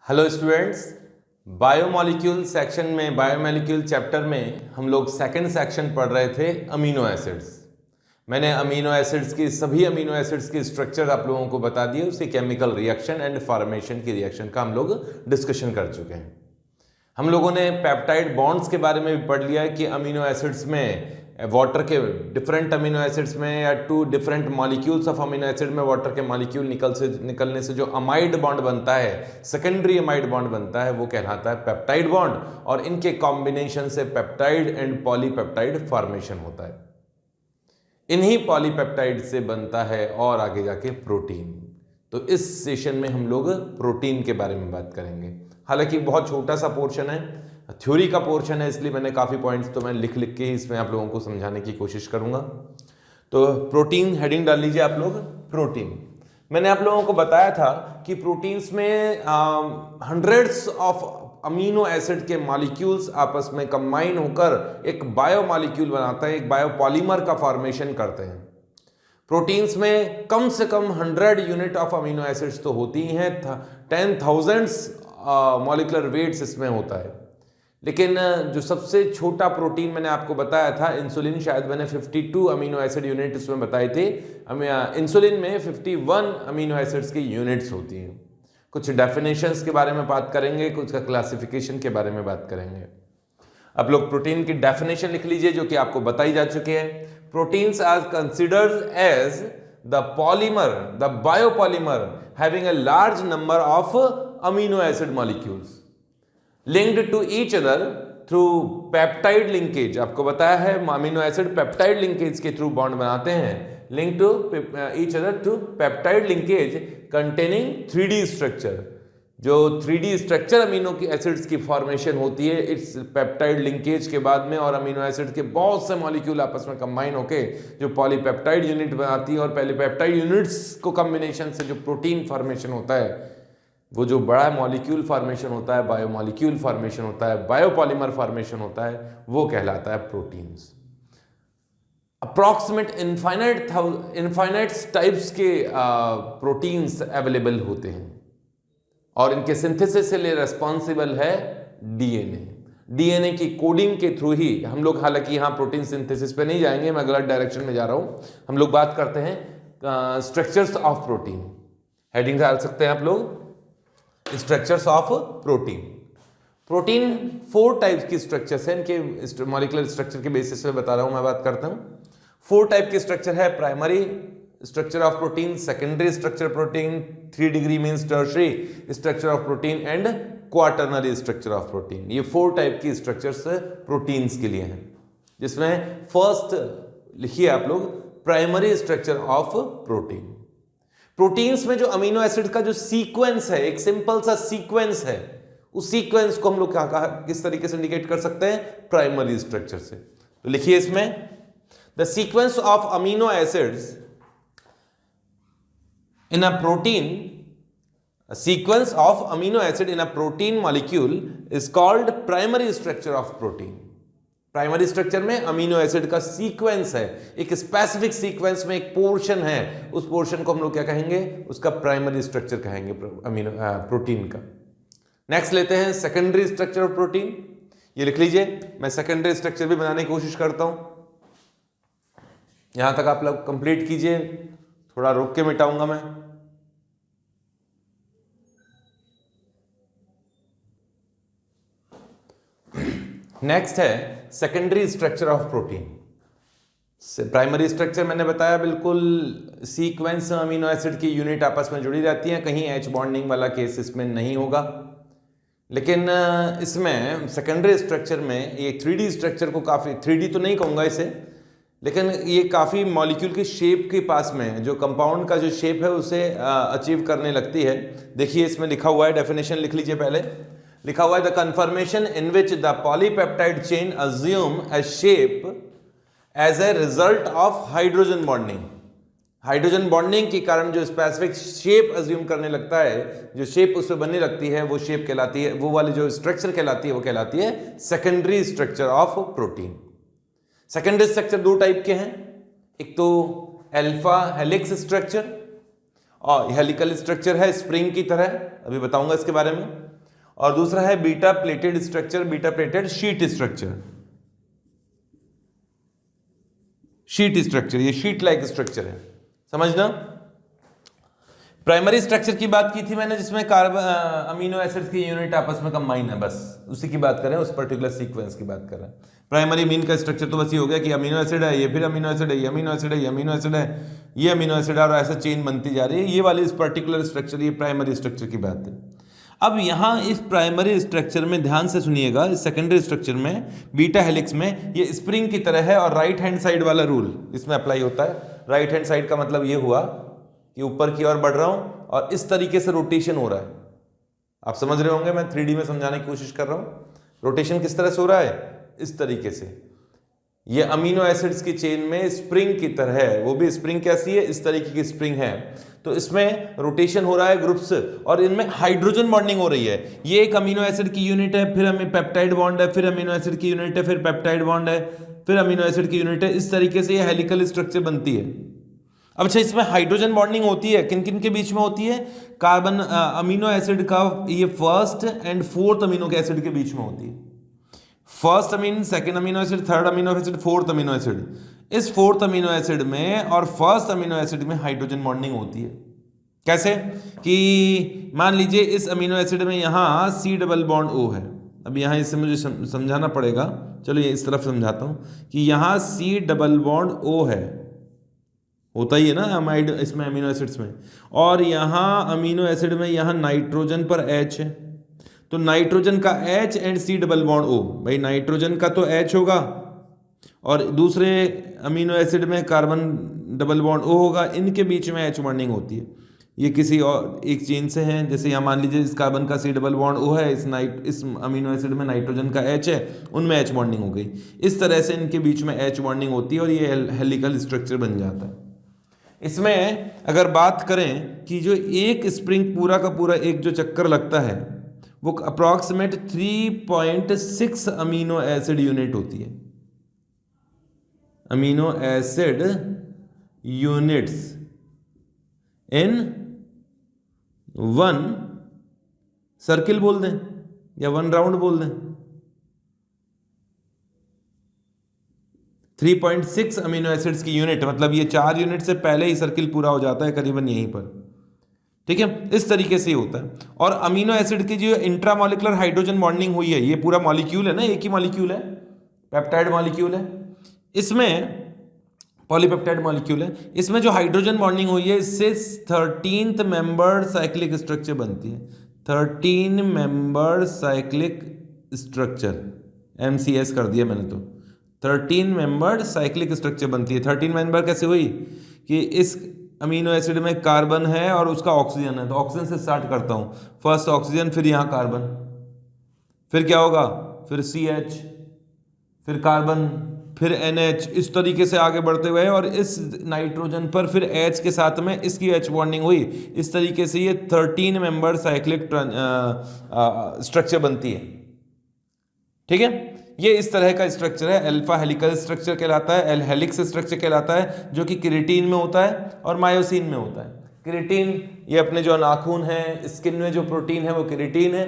Hello students, biomolecule section में biomolecule chapter में हम लोग सेकंड सेक्शन पढ़ रहे थे अमीनो एसिड्स। मैंने अमीनो एसिड्स की सभी अमीनो एसिड्स की स्ट्रक्चर आप लोगों को बता दिए, उसकी केमिकल रिएक्शन एंड फॉर्मेशन की रिएक्शन का हम लोग डिस्कशन कर चुके हैं। हम लोगों ने पेप्टाइड बॉन्ड्स के बारे में भी पढ़ लिया है कि अमीनो एसिड्स में वाटर के डिफरेंट अमीनो एसिड्स में या two different molecules of amino acid में वाटर के मॉलिक्यूल निकलने से जो अमाइड बॉन्ड बनता है, सेकेंडरी अमाइड बॉन्ड बनता है, वो कहलाता है पेप्टाइड बॉन्ड। और इनके कॉम्बिनेशन से पेप्टाइड एंड पॉलीपेप्टाइड फॉर्मेशन होता है। इन्हीं पॉलीपेप्टाइड से बनता है और आगे जाके प्रोटीन। तो इस सेशन में हम लोग प्रोटीन के बारे में बात करेंगे। हालांकि बहुत छोटा सा पोर्शन है, थ्योरी का पोर्शन है, इसलिए मैंने काफ़ी पॉइंट्स तो मैं लिख के ही इसमें आप लोगों को समझाने की कोशिश करूंगा। तो प्रोटीन हेडिंग डाल लीजिए आप लोग। प्रोटीन मैंने आप लोगों को बताया था कि प्रोटीन्स में हंड्रेड्स ऑफ अमीनो एसिड के मॉलिक्यूल्स आपस में कंबाइन होकर एक बायोमॉलिक्यूल बनाता है, एक बायोपॉलीमर का फॉर्मेशन करते हैं। प्रोटीन्स में कम से कम 100 यूनिट ऑफ अमीनो एसिड्स तो होती ही हैं, 10,000 मॉलिक्यूलर वेट्स इसमें होता है। लेकिन जो सबसे छोटा प्रोटीन मैंने आपको बताया था इंसुलिन, शायद मैंने 52 अमीनो एसिड यूनिट इसमें बताए थे। इंसुलिन में 51 अमीनो एसिड्स की यूनिट्स होती हैं। कुछ डेफिनेशंस के बारे में बात करेंगे, कुछ का क्लासिफिकेशन के बारे में बात करेंगे। आप लोग प्रोटीन की डेफिनेशन लिख लीजिए जो कि आपको बताई जा चुकी है। Proteins are considered as the polymer, the biopolymer having a large number of amino acid molecules linked to each other through peptide linkage। आपको बताया है अमीनो एसिड पेप्टाइड लिंकेज के थ्रू बॉन्ड बनाते हैं। Link to each other through peptide linkage containing 3D structure. जो 3D structure amino की acids की formation होती है इस पेप्टाइड लिंकेज के बाद में, और अमीनो एसिड के बहुत से मॉलिक्यूल आपस में कंबाइन होके जो पॉलीपेप्टाइड यूनिट बनाती है, और पॉलीपेप्टाइड यूनिट्स को कॉम्बिनेशन से जो प्रोटीन फॉर्मेशन होता है, वो जो बड़ा मॉलिक्यूल फॉर्मेशन होता है, बायोमॉलिक्यूल फॉर्मेशन होता है, बायोपॉलीमर फॉर्मेशन होता है, वो कहलाता है प्रोटीन्स। अप्रॉक्सीमेट इनफाइनाइट टाइप्स के प्रोटीन्स अवेलेबल होते हैं और इनके सिंथेसिस के लिए रेस्पॉन्सिबल है डीएनए। डीएनए की कोडिंग के थ्रू ही हम लोग, हालांकि यहाँ प्रोटीन सिंथेसिस पे नहीं जाएंगे, मैं गलत डायरेक्शन में जा रहा हूँ। हम लोग बात करते हैं स्ट्रक्चर्स ऑफ प्रोटीन। हेडिंग डाल सकते हैं आप लोग, structures of protein. Protein 4 type की स्ट्रक्चर्स हैं, इनके मॉलिक्यूलर स्ट्रक्चर के बेसिस पे बता रहा हूं, मैं बात करता हूं। 4 टाइप की स्ट्रक्चर है। Primary structure of protein, secondary structure protein, 3 degree means tertiary structure of protein and quaternary structure of protein. ये 4 टाइप की स्ट्रक्चर्स प्रोटीन्स के लिए हैं, जिसमें फर्स्ट लिखिए आप लोग, primary structure of protein. Proteins में जो अमीनो एसिड का जो सीक्वेंस है, एक सिंपल सा सीक्वेंस है, उस सीक्वेंस को हम लोग क्या कहा, किस तरीके से इंडिकेट कर सकते हैं? प्राइमरी स्ट्रक्चर से। तो लिखिए इसमें, the sequence of amino acids in a protein, sequence of amino acid in a protein molecule is called primary structure of protein. Primary structure में अमीनो एसिड का सीक्वेंस है, एक स्पेसिफिक सीक्वेंस में एक पोर्शन है, उस पोर्शन को हम लोग क्या कहेंगे? उसका प्राइमरी स्ट्रक्चर कहेंगे अमीनो प्रोटीन का। नेक्स्ट लेते हैं सेकेंडरी स्ट्रक्चर ऑफ प्रोटीन। ये लिख लीजिए, मैं सेकेंडरी स्ट्रक्चर भी बनाने की कोशिश करता हूं। यहां तक आप लोग कंप्लीट कीजिए, थोड़ा रोक के मिटाऊंगा मैं। नेक्स्ट है secondary structure of protein. Primary structure मैंने बताया, बिल्कुल सीक्वेंस अमीनो एसिड की यूनिट आपस में जुड़ी रहती हैं, कहीं एच बॉन्डिंग वाला केस इसमें नहीं होगा। लेकिन इसमें सेकेंडरी स्ट्रक्चर में ये 3D स्ट्रक्चर को काफ़ी, 3D तो नहीं कहूँगा इसे, लेकिन ये काफ़ी मॉलिक्यूल की शेप के पास में, जो कंपाउंड का जो शेप है उसे अचीव करने लगती है। देखिए इसमें लिखा हुआ है, डेफिनेशन लिख लीजिए पहले। लिखा हुआ है, the conformation in which the polypeptide chain assume a shape as a result of hydrogen bonding. Hydrogen bonding के कारण जो स्पेसिफिक शेप अज्यूम करने लगता है, जो शेप उसमें बनने लगती है, वो शेप कहलाती है, वो वाली जो स्ट्रक्चर कहलाती है, वो कहलाती है secondary structure of protein. Secondary structure 2 type के हैं, एक तो अल्फा हेलिक्स स्ट्रक्चर और हेलिकल स्ट्रक्चर है स्प्रिंग की तरह, अभी बताऊंगा इसके बारे में। और दूसरा है beta pleated structure, beta pleated sheet structure. Sheet structure, ये शीट लाइक स्ट्रक्चर है, समझना। प्राइमरी स्ट्रक्चर की बात की थी मैंने, जिसमें कार्बन अमीनो एसिड्स की यूनिट आपस में कंबाइन है, बस उसी की बात करें, उस पर्टिकुलर सीक्वेंस की बात कर रहे हैं। प्राइमरी मीन का स्ट्रक्चर तो बस ये हो गया कि अमीनो एसिड है, ये फिर अमीनो एसिड है, ये अमीनो एसिड है, ये अमीनो एसिड है, ये अमीनो एसिड है, और ऐसा चेन बनती जा रही है। ये वाली इस पर्टिकुलर स्ट्रक्चर, ये प्राइमरी स्ट्रक्चर की बात है। अब यहाँ इस प्राइमरी स्ट्रक्चर में ध्यान से सुनिएगा, इस सेकेंडरी स्ट्रक्चर में बीटा हेलिक्स में ये स्प्रिंग की तरह है, और राइट हैंड साइड वाला रूल इसमें अप्लाई होता है। राइट हैंड साइड का मतलब ये हुआ कि ऊपर की ओर बढ़ रहा हूं और इस तरीके से रोटेशन हो रहा है। आप समझ रहे होंगे, मैं 3D में समझाने की कोशिश कर रहा हूं। रोटेशन किस तरह से हो रहा है, इस तरीके से। ये अमीनो एसिड्स की चेन में स्प्रिंग की तरह है, वो भी स्प्रिंग कैसी है, इस तरीके की स्प्रिंग है। तो इसमें रोटेशन हो रहा है ग्रुप्स, और इनमें हाइड्रोजन बॉन्डिंग हो रही है। ये एक अमीनो एसिड की यूनिट है, फिर हमें पेप्टाइड बॉन्ड है, फिर अमीनो एसिड की यूनिट है, फिर पेप्टाइड बॉन्ड है, फिर अमीनो एसिड की यूनिट है। इस तरीके से ये हेलिकल स्ट्रक्चर बनती है। अब अच्छा, इसमें हाइड्रोजन बॉन्डिंग होती है, किन किन के बीच में होती है? कार्बन अमीनो एसिड का ये फर्स्ट एंड फोर्थ अमीनो के एसिड के बीच में होती है। First amino, second amino acid, third amino acid, fourth amino acid. इस फोर्थ अमीनो एसिड में और फर्स्ट अमीनो एसिड में हाइड्रोजन बॉन्डिंग होती है। कैसे? कि मान लीजिए इस अमीनो एसिड में यहाँ C डबल बॉन्ड O है। अब यहाँ इससे मुझे समझाना पड़ेगा, चलो ये इस तरफ समझाता हूँ कि यहाँ C डबल बॉन्ड O है, होता ही है ना अमाइड इसमें अमीनो एसिड्स में। और यहाँ अमीनो एसिड में यहाँ नाइट्रोजन पर H है, तो नाइट्रोजन का H and C double bond O। भाई नाइट्रोजन का तो H होगा और दूसरे अमीनो एसिड में कार्बन डबल बॉन्ड O होगा, इनके बीच में H बॉन्डिंग होती है। ये किसी और एक चेन से हैं, जैसे यहाँ मान लीजिए इस कार्बन का C डबल बॉन्ड O है, इस अमीनो एसिड में नाइट्रोजन का H है, उनमें H बॉन्डिंग हो गई। इस तरह से इनके बीच में H बॉन्डिंग होती है और ये हेलिकल स्ट्रक्चर बन जाता है। इसमें अगर बात करें कि जो एक स्प्रिंग पूरा का पूरा एक जो चक्कर लगता है वो अप्रॉक्सीमेट 3.6 अमीनो एसिड यूनिट होती है। Amino acid units in one circle बोल दें या वन राउंड बोल दें। 3.6 अमीनो एसिड्स की यूनिट, मतलब ये 4 यूनिट से पहले ही सर्किल पूरा हो जाता है करीबन यहीं पर। ठीक है, इस तरीके से ही होता है। और अमीनो एसिड की जो इंट्रामॉलिक्यूलर हाइड्रोजन बॉन्डिंग हुई है, ये पूरा मॉलिक्यूल है ना, एक ही मॉलिक्यूल है, पेप्टाइड मॉलिक्यूल है, इसमें पॉलीपेप्टाइड मॉलिक्यूल है। इसमें जो हाइड्रोजन बॉन्डिंग हुई है, इससे 13th मेंबर साइक्लिक स्ट्रक्चर बनती है। 13 मेंबर साइक्लिक स्ट्रक्चर, MCS कर दिया मैंने, तो 13 मेंबर साइक्लिक स्ट्रक्चर बनती है। 13 मेंबर कैसे हुई कि इस अमीनो एसिड में कार्बन है और उसका ऑक्सीजन है, तो ऑक्सीजन से स्टार्ट करता हूं, फर्स्ट ऑक्सीजन, फिर यहाँ कार्बन, फिर क्या होगा, फिर CH, फिर कार्बन, फिर NH, इस तरीके से आगे बढ़ते हुए, और इस नाइट्रोजन पर फिर H के साथ में इसकी H बॉन्डिंग हुई। इस तरीके से ये 13 मेंबर साइक्लिक स्ट्रक्चर बनती है। ठीक है, ये इस तरह का स्ट्रक्चर है। अल्फा हेलिकल स्ट्रक्चर कहलाता है, एल हेलिक्स स्ट्रक्चर कहलाता है, जो कि केराटिन में होता है और मायोसिन में होता है। केराटिन ये अपने जो नाखून है, स्किन में जो प्रोटीन है वो केराटिन है,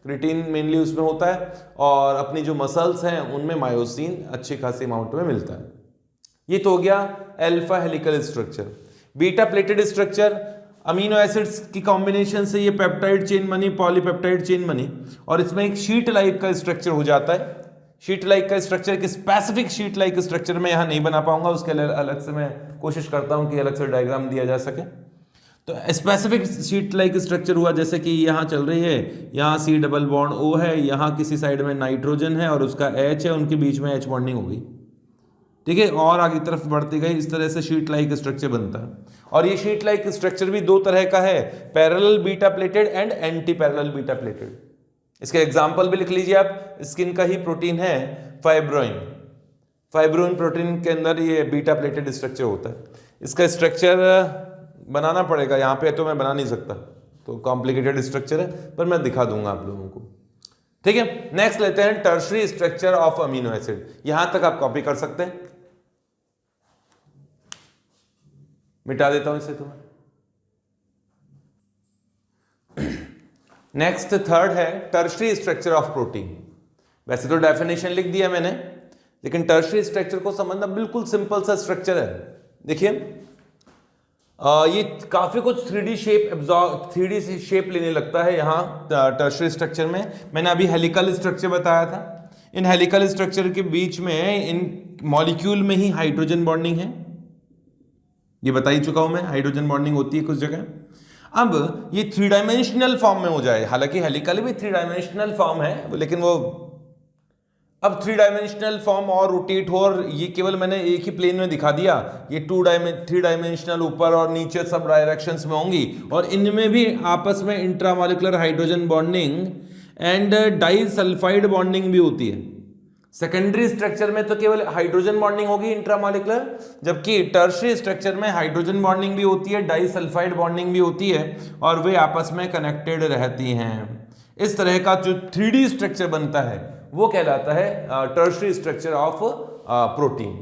केराटिन मेनली उसमें होता है, और अपनी जो मसल्स हैं उनमें मायोसिन अच्छी खासी अमाउंट में मिलता है। ये तो हो गया alpha helical structure. Beta pleated structure, amino acids की कॉम्बिनेशन से ये पेप्टाइड चेन बनी, पॉलीपेप्टाइड चेन बनी, और इसमें एक शीट लाइक का स्ट्रक्चर हो जाता है। शीट लाइक का स्ट्रक्चर, एक स्पेसिफिक शीट लाइक स्ट्रक्चर में यहाँ नहीं बना पाऊंगा, उसके अलग से मैं कोशिश करता हूँ कि अलग से डायग्राम दिया जा सके। तो स्पेसिफिक शीट लाइक स्ट्रक्चर हुआ, जैसे कि यहाँ चल रही है, यहाँ C डबल बॉन्ड O है, यहाँ किसी साइड में नाइट्रोजन है और उसका H है, उनके बीच में H बॉन्डिंग हो गई। ठीक है, और आगे तरफ बढ़ती गई, इस तरह से शीट लाइक स्ट्रक्चर बनता है। और ये शीट लाइक स्ट्रक्चर भी दो तरह का है, parallel beta pleated and anti parallel beta pleated. इसके एग्जाम्पल भी लिख लीजिए आप। स्किन का ही प्रोटीन है फाइब्रोइन, फाइब्रोइन प्रोटीन के अंदर ये बीटा प्लेटेड स्ट्रक्चर होता है। इसका स्ट्रक्चर बनाना पड़ेगा, यहाँ पे तो मैं बना नहीं सकता, तो कॉम्प्लिकेटेड स्ट्रक्चर है, पर मैं दिखा दूंगा आप लोगों को। ठीक है, नेक्स्ट लेते हैं tertiary structure of amino acid. यहां तक आप कॉपी कर सकते हैं, मिटा देता हूं इसे। तो नेक्स्ट थर्ड है टर्शरी स्ट्रक्चर ऑफ प्रोटीन। वैसे तो डेफिनेशन लिख दिया मैंने, लेकिन टर्शरी स्ट्रक्चर को समझना बिल्कुल सिंपल सा स्ट्रक्चर है। देखिए ये काफी कुछ 3D शेप लेने लगता है यहाँ टर्शरी स्ट्रक्चर में। मैंने अभी हेलिकल स्ट्रक्चर बताया था। इन हेलिकल स्ट्रक्चर के बीच में इन मॉलिक्यूल में ही हाइड्रोजन बॉन्डिंग है, ये बता ही चुका हूं मैं, हाइड्रोजन बॉन्डिंग होती है कुछ जगह। अब ये 3 डायमेंशनल फॉर्म में हो जाए, हालांकि हेलिकल भी 3 डायमेंशनल फॉर्म है, लेकिन वो अब 3 डायमेंशनल फॉर्म और रोटेट हो, और ये केवल मैंने एक ही प्लेन में दिखा दिया। ये 3 डायमेंशनल ऊपर और नीचे सब डायरेक्शंस में होंगी, और इनमें भी आपस में intramolecular hydrogen bonding and disulphide bonding भी होती है। सेकेंडरी स्ट्रक्चर में तो केवल हाइड्रोजन बॉन्डिंग होगी इंट्रामॉलिक्यूलर, जबकि टर्शरी स्ट्रक्चर में हाइड्रोजन बॉन्डिंग भी होती है, डाइसल्फाइड बॉन्डिंग भी होती है, और वे आपस में कनेक्टेड रहती हैं। इस तरह का जो 3D स्ट्रक्चर बनता है वो कहलाता है टर्शरी स्ट्रक्चर ऑफ प्रोटीन।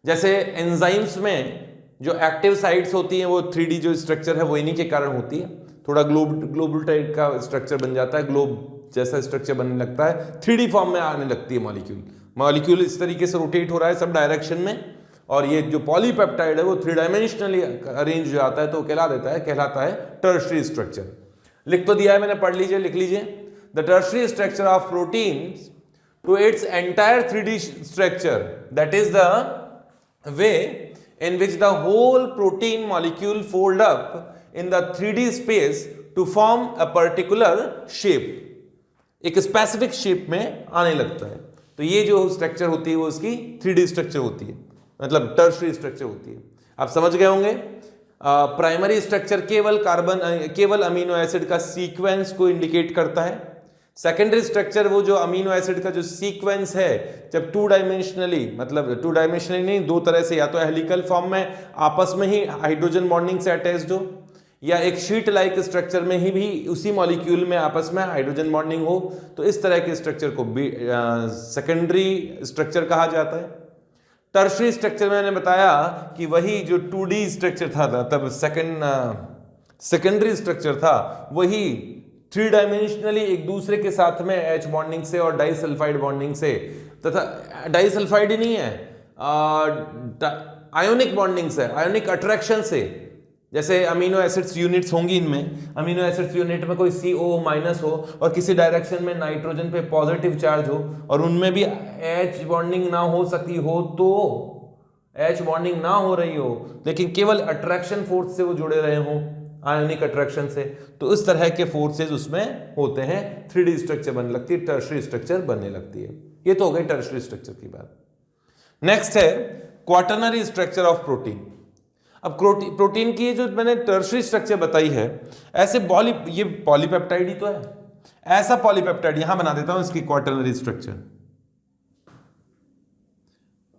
जैसे एंजाइम्स में जो एक्टिव साइट्स होती हैं वो 3D जो स्ट्रक्चर है वो इन्हीं के कारण होती है। थोड़ा ग्लोबल टाइप का स्ट्रक्चर बन जाता है, ग्लोब जैसा स्ट्रक्चर बनने लगता है, 3D फॉर्म में आने लगती है मॉलिक्यूल इस तरीके से रोटेट हो रहा है सब डायरेक्शन में, और ये जो पॉलीपेप्टाइड है वो 3 डायमेंशनली अरेंज हो जाता है, तो कहलाता है टर्शरी स्ट्रक्चर। लिख तो दिया है मैंने, पढ़ लीजिए, लिख लीजिए। The tertiary structure of protein to its entire 3D structure, that is the way in which the whole protein molecule fold up in the 3D space to form a particular shape, एक specific shape में आने लगता है। तो ये जो structure होती है वो उसकी 3D स्ट्रक्चर होती है, मतलब टर्शरी स्ट्रक्चर होती है। आप समझ गए होंगे। प्राइमरी स्ट्रक्चर केवल अमीनो एसिड का सीक्वेंस को इंडिकेट करता है। सेकेंडरी स्ट्रक्चर वो जो अमीनो एसिड का जो सीक्वेंस है, जब 2 डायमेंशनली, मतलब 2 डायमेंशनली नहीं, 2 तरह से, या तो हेलिकल फॉर्म में आपस में ही हाइड्रोजन बॉन्डिंग से अटैच्ड हो, या एक शीट लाइक स्ट्रक्चर में ही भी उसी मॉलिक्यूल में आपस में हाइड्रोजन बॉन्डिंग हो, तो इस तरह के स्ट्रक्चर को सेकेंडरी स्ट्रक्चर कहा जाता है। टर्शरी स्ट्रक्चर में मैंने बताया कि वही जो 2D स्ट्रक्चर था तब सेकेंडरी स्ट्रक्चर था, वही 3 डायमेंशनली एक दूसरे के साथ में H बॉन्डिंग से और डाइसल्फाइड बॉन्डिंग से, तथा डाइसल्फाइड ही नहीं है, आयोनिक बॉन्डिंग से, आयोनिक अट्रैक्शन से। जैसे अमीनो एसिड्स यूनिट्स होंगी, इनमें अमीनो एसिड्स यूनिट में कोई CO- हो और किसी डायरेक्शन में नाइट्रोजन पे पॉजिटिव चार्ज हो, और उनमें भी H बॉन्डिंग ना हो सकती हो, तो H बॉन्डिंग ना हो रही हो, लेकिन केवल अट्रैक्शन फोर्स से वो जुड़े रहे हों, आयोनिक अट्रैक्शन से, तो इस तरह के फोर्सेस उसमें होते हैं, 3D स्ट्रक्चर बनने लगती है, टर्शरी स्ट्रक्चर बनने लगती है। ये तो हो गई टर्शरी स्ट्रक्चर की बात। नेक्स्ट है क्वाटरनरी स्ट्रक्चर ऑफ प्रोटीन। अब प्रोटीन की जो मैंने टर्शरी स्ट्रक्चर बताई है, ऐसे ये पॉलीपेप्टाइड ही तो है, ऐसा पॉलीपेप्टाइड यहां बना देता हूं इसकी क्वाटरनरी स्ट्रक्चर,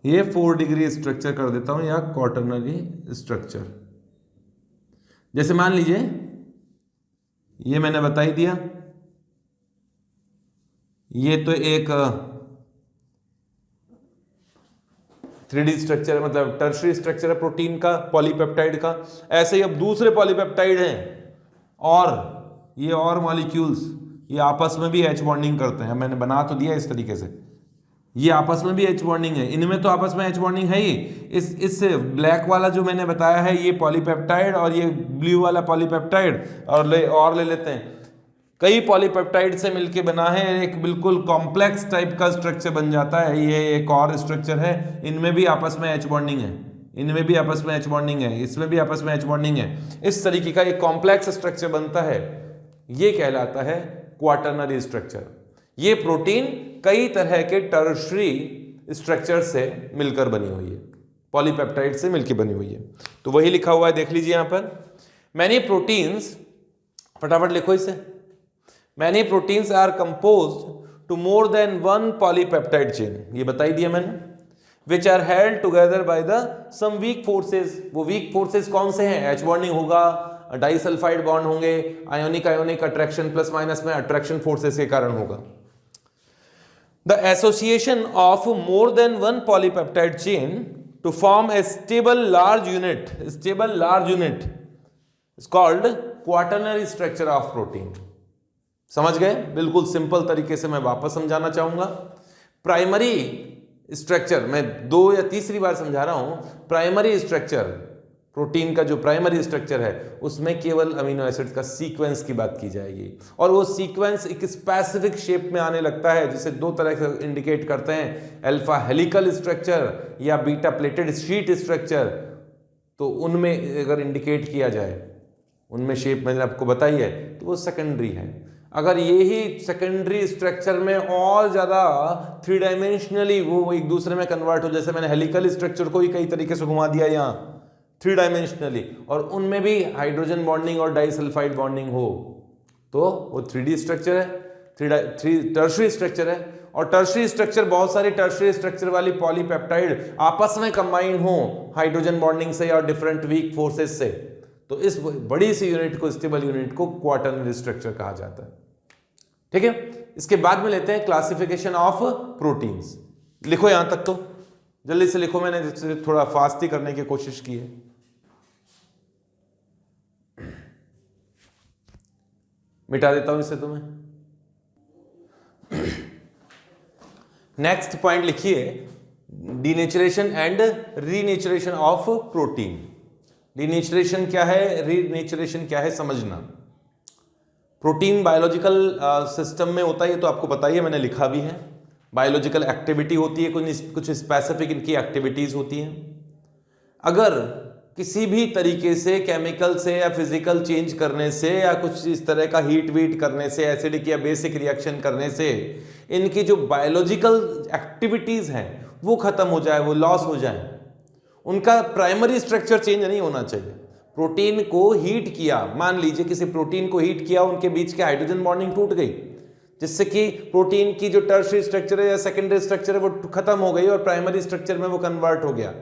ये 4 डिग्री स्ट्रक्चर कर देता हूं, या क्वाटरनरी स्ट्रक्चर। जैसे मान लीजिए ये मैंने बता ही दिया, ये तो एक 3D स्ट्रक्चर है, मतलब टर्शरी स्ट्रक्चर है प्रोटीन का, पॉलीपेप्टाइड का। ऐसे ही अब दूसरे पॉलीपेप्टाइड हैं, और ये और मॉलिक्यूल्स, ये आपस में भी H बॉन्डिंग करते हैं। मैंने बना तो दिया इस तरीके से, ये आपस में भी H बॉन्डिंग है, इनमें तो आपस में H बॉन्डिंग है ही। इस ब्लैक वाला जो मैंने बताया है ये पॉलीपेप्टाइड, और ये ब्लू वाला पॉलीपेप्टाइड, और ले लेते हैं, कई पॉलीपेप्टाइड से मिलके बना है, एक बिल्कुल कॉम्प्लेक्स टाइप का स्ट्रक्चर बन जाता है। ये एक और स्ट्रक्चर है, इनमें भी आपस में H बॉन्डिंग है, इनमें भी आपस में H बॉन्डिंग है, इसमें भी आपस में H बॉन्डिंग है। इस तरीके का एक कॉम्प्लेक्स स्ट्रक्चर बनता है, ये कहलाता है क्वाटरनरी स्ट्रक्चर। ये प्रोटीन कई तरह के टर्शरी स्ट्रक्चर से मिलकर बनी हुई है, पॉलीपेप्टाइड से मिलकर बनी हुई है। तो वही लिखा हुआ है, देख लीजिए यहां पर, मैनी प्रोटीन्स, फटाफट लिखो इसे, many proteins are composed to more than 1 polypeptide chain, ये बता ही दिया मैंने, which are held together by the some weak forces. वो वीक फोर्सेस कौन से हैं? H बॉन्डिंग होगा, डाइसल्फाइड बॉन्ड होंगे, आयोनिक अट्रैक्शन प्लस माइनस में अट्रैक्शन फोर्सेस के कारण होगा। The association of more than 1 polypeptide chain to form a stable large unit is called quaternary structure of protein. समझ गए? बिल्कुल सिंपल तरीके से मैं वापस समझाना चाहूंगा। प्राइमरी स्ट्रक्चर, मैं 2 या तीसरी बार समझा रहा हूं, प्राइमरी स्ट्रक्चर, प्रोटीन का जो प्राइमरी स्ट्रक्चर है उसमें केवल अमीनो एसिड्स का सीक्वेंस की बात की जाएगी, और वो सीक्वेंस एक स्पेसिफिक शेप में आने लगता है जिसे 2 तरह से इंडिकेट करते हैं, अल्फा हेलिकल स्ट्रक्चर या बीटा प्लेटेड शीट स्ट्रक्चर। तो उनमें अगर इंडिकेट किया जाए, उनमें शेप मैंने आपको बताई है, तो वो सेकेंडरी है। अगर यही सेकेंडरी स्ट्रक्चर में और ज़्यादा 3 डायमेंशनली वो एक दूसरे में कन्वर्ट हो, जैसे मैंने हेलिकल स्ट्रक्चर को ही कई तरीके से घुमा दिया यहाँ 3 डायमेंशनली, और उनमें भी हाइड्रोजन बॉन्डिंग और डाइसल्फाइड बॉन्डिंग हो, तो वो 3D स्ट्रक्चर है, टर्शरी स्ट्रक्चर है। और टर्शरी स्ट्रक्चर, बहुत सारी टर्शरी स्ट्रक्चर वाली पॉलीपेप्टाइड आपस में कंबाइन हो हाइड्रोजन बॉन्डिंग से या डिफरेंट वीक फोर्सेस से, तो इस बड़ी सी यूनिट को, स्टेबल यूनिट को क्वाटरनरी स्ट्रक्चर कहा जाता है। ठीक है, इसके बाद में लेते हैं क्लासिफिकेशन ऑफ प्रोटीन्स। लिखो यहां तक, तो जल्दी से लिखो, मैंने थोड़ा फास्ट ही करने की कोशिश की है। मिटा देता हूं इसे तुम्हें। नेक्स्ट पॉइंट लिखिए, denaturation and renaturation of protein. Denaturation क्या है, रीनेचरेशन क्या है, समझना। प्रोटीन बायोलॉजिकल सिस्टम में होता है, ये तो आपको पता ही है, मैंने लिखा भी है। बायोलॉजिकल एक्टिविटी होती है, कुछ स्पेसिफिक इनकी एक्टिविटीज होती हैं। अगर किसी भी तरीके से केमिकल से या फिजिकल चेंज करने से या कुछ इस तरह का हीट वीट करने से, एसिडिक या बेसिक रिएक्शन करने से इनकी जो बायोलॉजिकल एक्टिविटीज हैं वो खत्म हो जाए, वो लॉस हो जाए, उनका प्राइमरी स्ट्रक्चर चेंज नहीं होना चाहिए। प्रोटीन को हीट किया, मान लीजिए किसी प्रोटीन को हीट किया, उनके बीच के हाइड्रोजन बॉन्डिंग टूट गई, जिससे कि प्रोटीन की जो टर्शरी स्ट्रक्चर है या सेकेंडरी स्ट्रक्चर है वो खत्म हो गई और प्राइमरी स्ट्रक्चर में वो कन्वर्ट हो गया।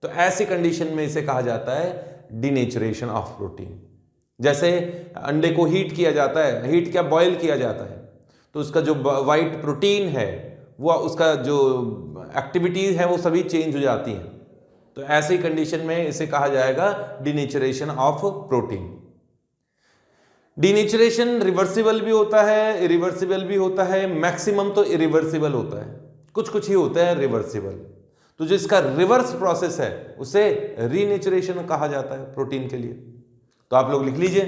तो ऐसी कंडीशन में इसे कहा जाता है डीनेचरेशन ऑफ प्रोटीन। जैसे अंडे को हीट किया जाता है, हीट क्या, बॉयल किया जाता है, तो उसका जो वाइट प्रोटीन है वो, उसका जो एक्टिविटीज है वो सभी चेंज हो जाती हैं। तो ऐसी कंडीशन में इसे कहा जाएगा denaturation of protein. Denaturation reversible भी होता है, इरिवर्सिबल भी होता है, मैक्सिमम तो इरिवर्सिबल होता है, कुछ कुछ ही होता है रिवर्सिबल। तो जिसका रिवर्स प्रोसेस है उसे रीनेचरेशन कहा जाता है प्रोटीन के लिए। तो आप लोग लिख लीजिए,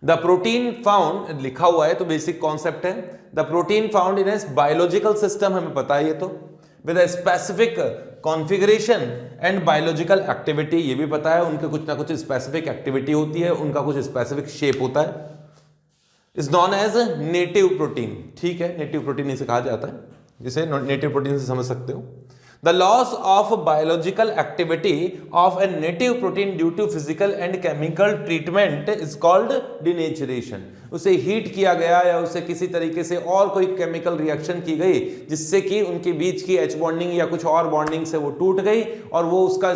द प्रोटीन फाउंड, लिखा हुआ है तो बेसिक कॉन्सेप्ट है, the protein found in a biological system, हमें पता है ये तो, with a specific configuration and biological activity, ये भी पता है, उनके कुछ ना कुछ स्पेसिफिक एक्टिविटी होती है, उनका कुछ स्पेसिफिक शेप होता है, is known as native protein. ठीक है, नेटिव प्रोटीन इसे कहा जाता है, जिसे नेटिव प्रोटीन से समझ सकते हो। The loss of biological activity of a native protein due to physical and chemical treatment is called denaturation. उसे हीट किया गया या उसे किसी तरीके से और कोई केमिकल रिएक्शन की गई जिससे कि उनके बीच की एच बॉन्डिंग या कुछ और बॉन्डिंग से वो टूट गई और वो उसका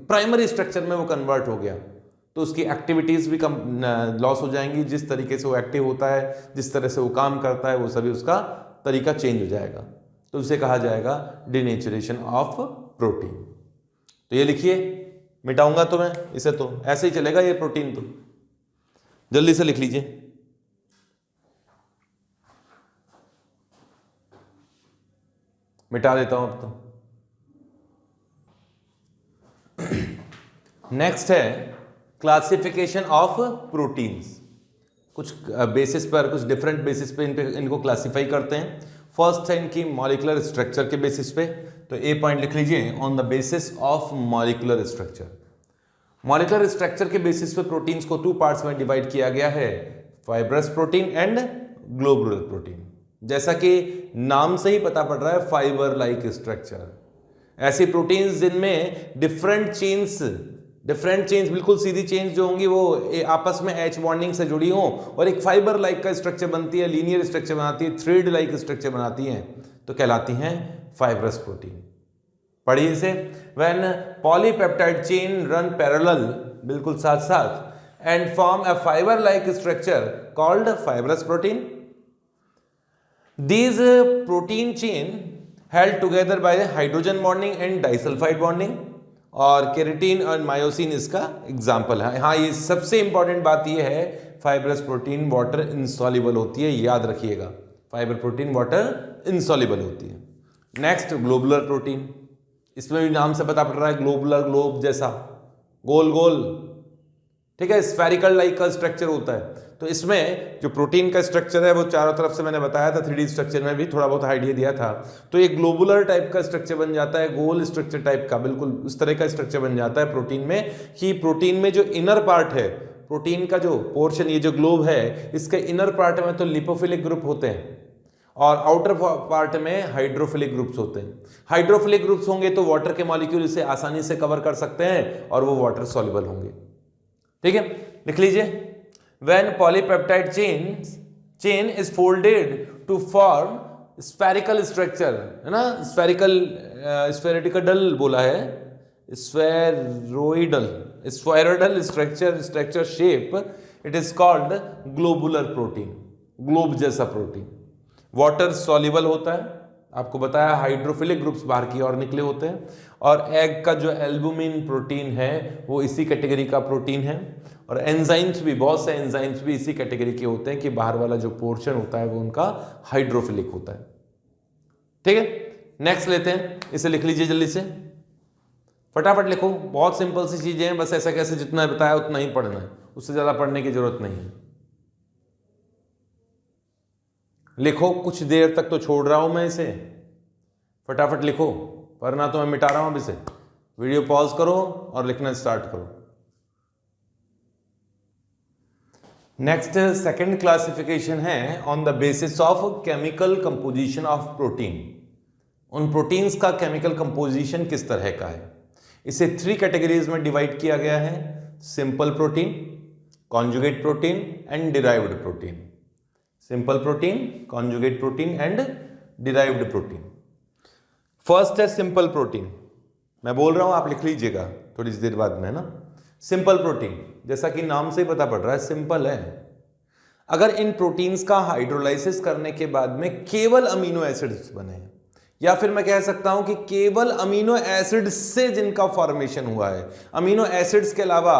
प्राइमरी स्ट्रक्चर में वो कन्वर्ट हो गया, तो उसकी एक्टिविटीज भी कम लॉस हो जाएंगी। जिस तरीके से वो एक्टिव होता है, जिस तरह से वो काम करता है, वो सभी उसका तरीका चेंज हो जाएगा, तो उसे कहा जाएगा डीनेचरेशन ऑफ प्रोटीन। तो ये लिखिए, मिटाऊंगा तो मैं इसे, तो ऐसे ही चलेगा ये प्रोटीन, तो जल्दी से लिख लीजिए। मिटा देता हूं अब तो। नेक्स्ट है क्लासिफिकेशन ऑफ प्रोटीन्स। कुछ बेसिस पर, कुछ डिफरेंट बेसिस पे इनको क्लासिफाई करते हैं। फर्स्ट है इनकी मॉलिक्यूलर स्ट्रक्चर के बेसिस पे, तो ए पॉइंट लिख लीजिए, on the basis of molecular structure. Molecular structure के बेसिस पे प्रोटीन्स को 2 पार्ट्स में डिवाइड किया गया है, fibrous protein and globular protein. जैसा कि नाम से ही पता पड़ रहा है, फाइबर लाइक स्ट्रक्चर, ऐसी प्रोटीन्स जिनमें डिफरेंट चेन्स, बिल्कुल सीधी चेन्स जो होंगी वो आपस में एच बॉन्डिंग से जुड़ी हो और एक फाइबर लाइक का स्ट्रक्चर बनती है, लीनियर स्ट्रक्चर बनाती है, थ्रेड लाइक स्ट्रक्चर बनाती हैं, तो कहलाती हैं फाइब्रस प्रोटीन। पढ़िए इसे, when polypeptide chain run parallel, बिल्कुल साथ साथ, and form a fibre like structure called fibrous protein. These protein chain held together bye hydrogen bonding and disulphide bonding, और केराटिन और मायोसिन इसका एग्जाम्पल है। हाँ, ये सबसे इंपॉर्टेंट बात ये है, फाइब्रस प्रोटीन वाटर इनसॉल्युबल होती है, याद रखिएगा, फाइबर प्रोटीन वाटर इनसॉल्युबल होती है। नेक्स्ट ग्लोबुलर प्रोटीन, इसमें भी नाम से पता पड़ रहा है ग्लोबुलर, ग्लोब जैसा, गोल गोल, ठीक है, स्फेरिकल लाइक का स्ट्रक्चर होता है। तो इसमें जो प्रोटीन का स्ट्रक्चर है वो चारों तरफ से मैंने बताया था, 3D स्ट्रक्चर में भी थोड़ा बहुत आइडिया दिया था। तो एक ग्लोबुलर टाइप का स्ट्रक्चर बन जाता है, गोल स्ट्रक्चर टाइप का, बिल्कुल उस तरह का स्ट्रक्चर बन जाता है प्रोटीन में, कि प्रोटीन में जो इनर पार्ट है, प्रोटीन का जो पोर्शन, ये जो ग्लोब है, इसके इनर पार्ट में तो लिपोफिलिक ग्रुप होते हैं और आउटर पार्ट में हाइड्रोफिलिक ग्रुप्स होते हैं। हाइड्रोफिलिक ग्रुप्स होंगे तो वाटर के मॉलिक्यूल इसे आसानी से कवर कर सकते हैं और वो वाटर सॉल्युबल होंगे। ठीक है, लिख लीजिए, when polypeptide chain is folded to form spherical structure, है ना, स्फेरिकल बोला है, spheroidal structure shape, it is called globular protein, globe जैसा प्रोटीन। वाटर सॉल्युबल होता है, आपको बताया हाइड्रोफिलिक ग्रुप्स बाहर की ओर निकले होते हैं, और एग का जो एल्बुमिन प्रोटीन है वो इसी कैटेगरी का प्रोटीन है, और एंजाइम्स भी, बहुत से एंजाइम्स भी इसी कैटेगरी के होते हैं कि बाहर वाला जो पोर्शन होता है वो उनका हाइड्रोफिलिक होता है। ठीक है, नेक्स्ट लेते हैं, इसे लिख लीजिए जल्दी से, फटाफट लिखो, बहुत सिंपल सी चीजें हैं, बस ऐसा कैसे जितना बताया उतना ही पढ़ना है, उससे ज्यादा पढ़ने की जरूरत नहीं है। लिखो, कुछ देर तक तो छोड़ रहा हूं मैं इसे, फटाफट लिखो, वरना तो मैं मिटा रहा हूं अब इसे। वीडियो पॉज करो और लिखना स्टार्ट करो। नेक्स्ट सेकंड क्लासिफिकेशन है on the basis of chemical composition of protein. उन प्रोटीन्स का केमिकल कंपोजिशन किस तरह का है, इसे 3 कैटेगरीज में डिवाइड किया गया है, simple protein, conjugate protein and derived protein. Simple protein, conjugate protein and derived protein. First है सिंपल प्रोटीन, मैं बोल रहा हूं आप लिख लीजिएगा थोड़ी देर बाद में, ना। सिंपल प्रोटीन, जैसा कि नाम से ही पता पड़ रहा है, सिंपल है। अगर इन प्रोटीन्स का हाइड्रोलाइसिस करने के बाद में केवल अमीनो एसिड्स बने, या फिर मैं कह सकता हूं कि केवल अमीनो एसिड से जिनका फॉर्मेशन हुआ है, अमीनो एसिड्स के अलावा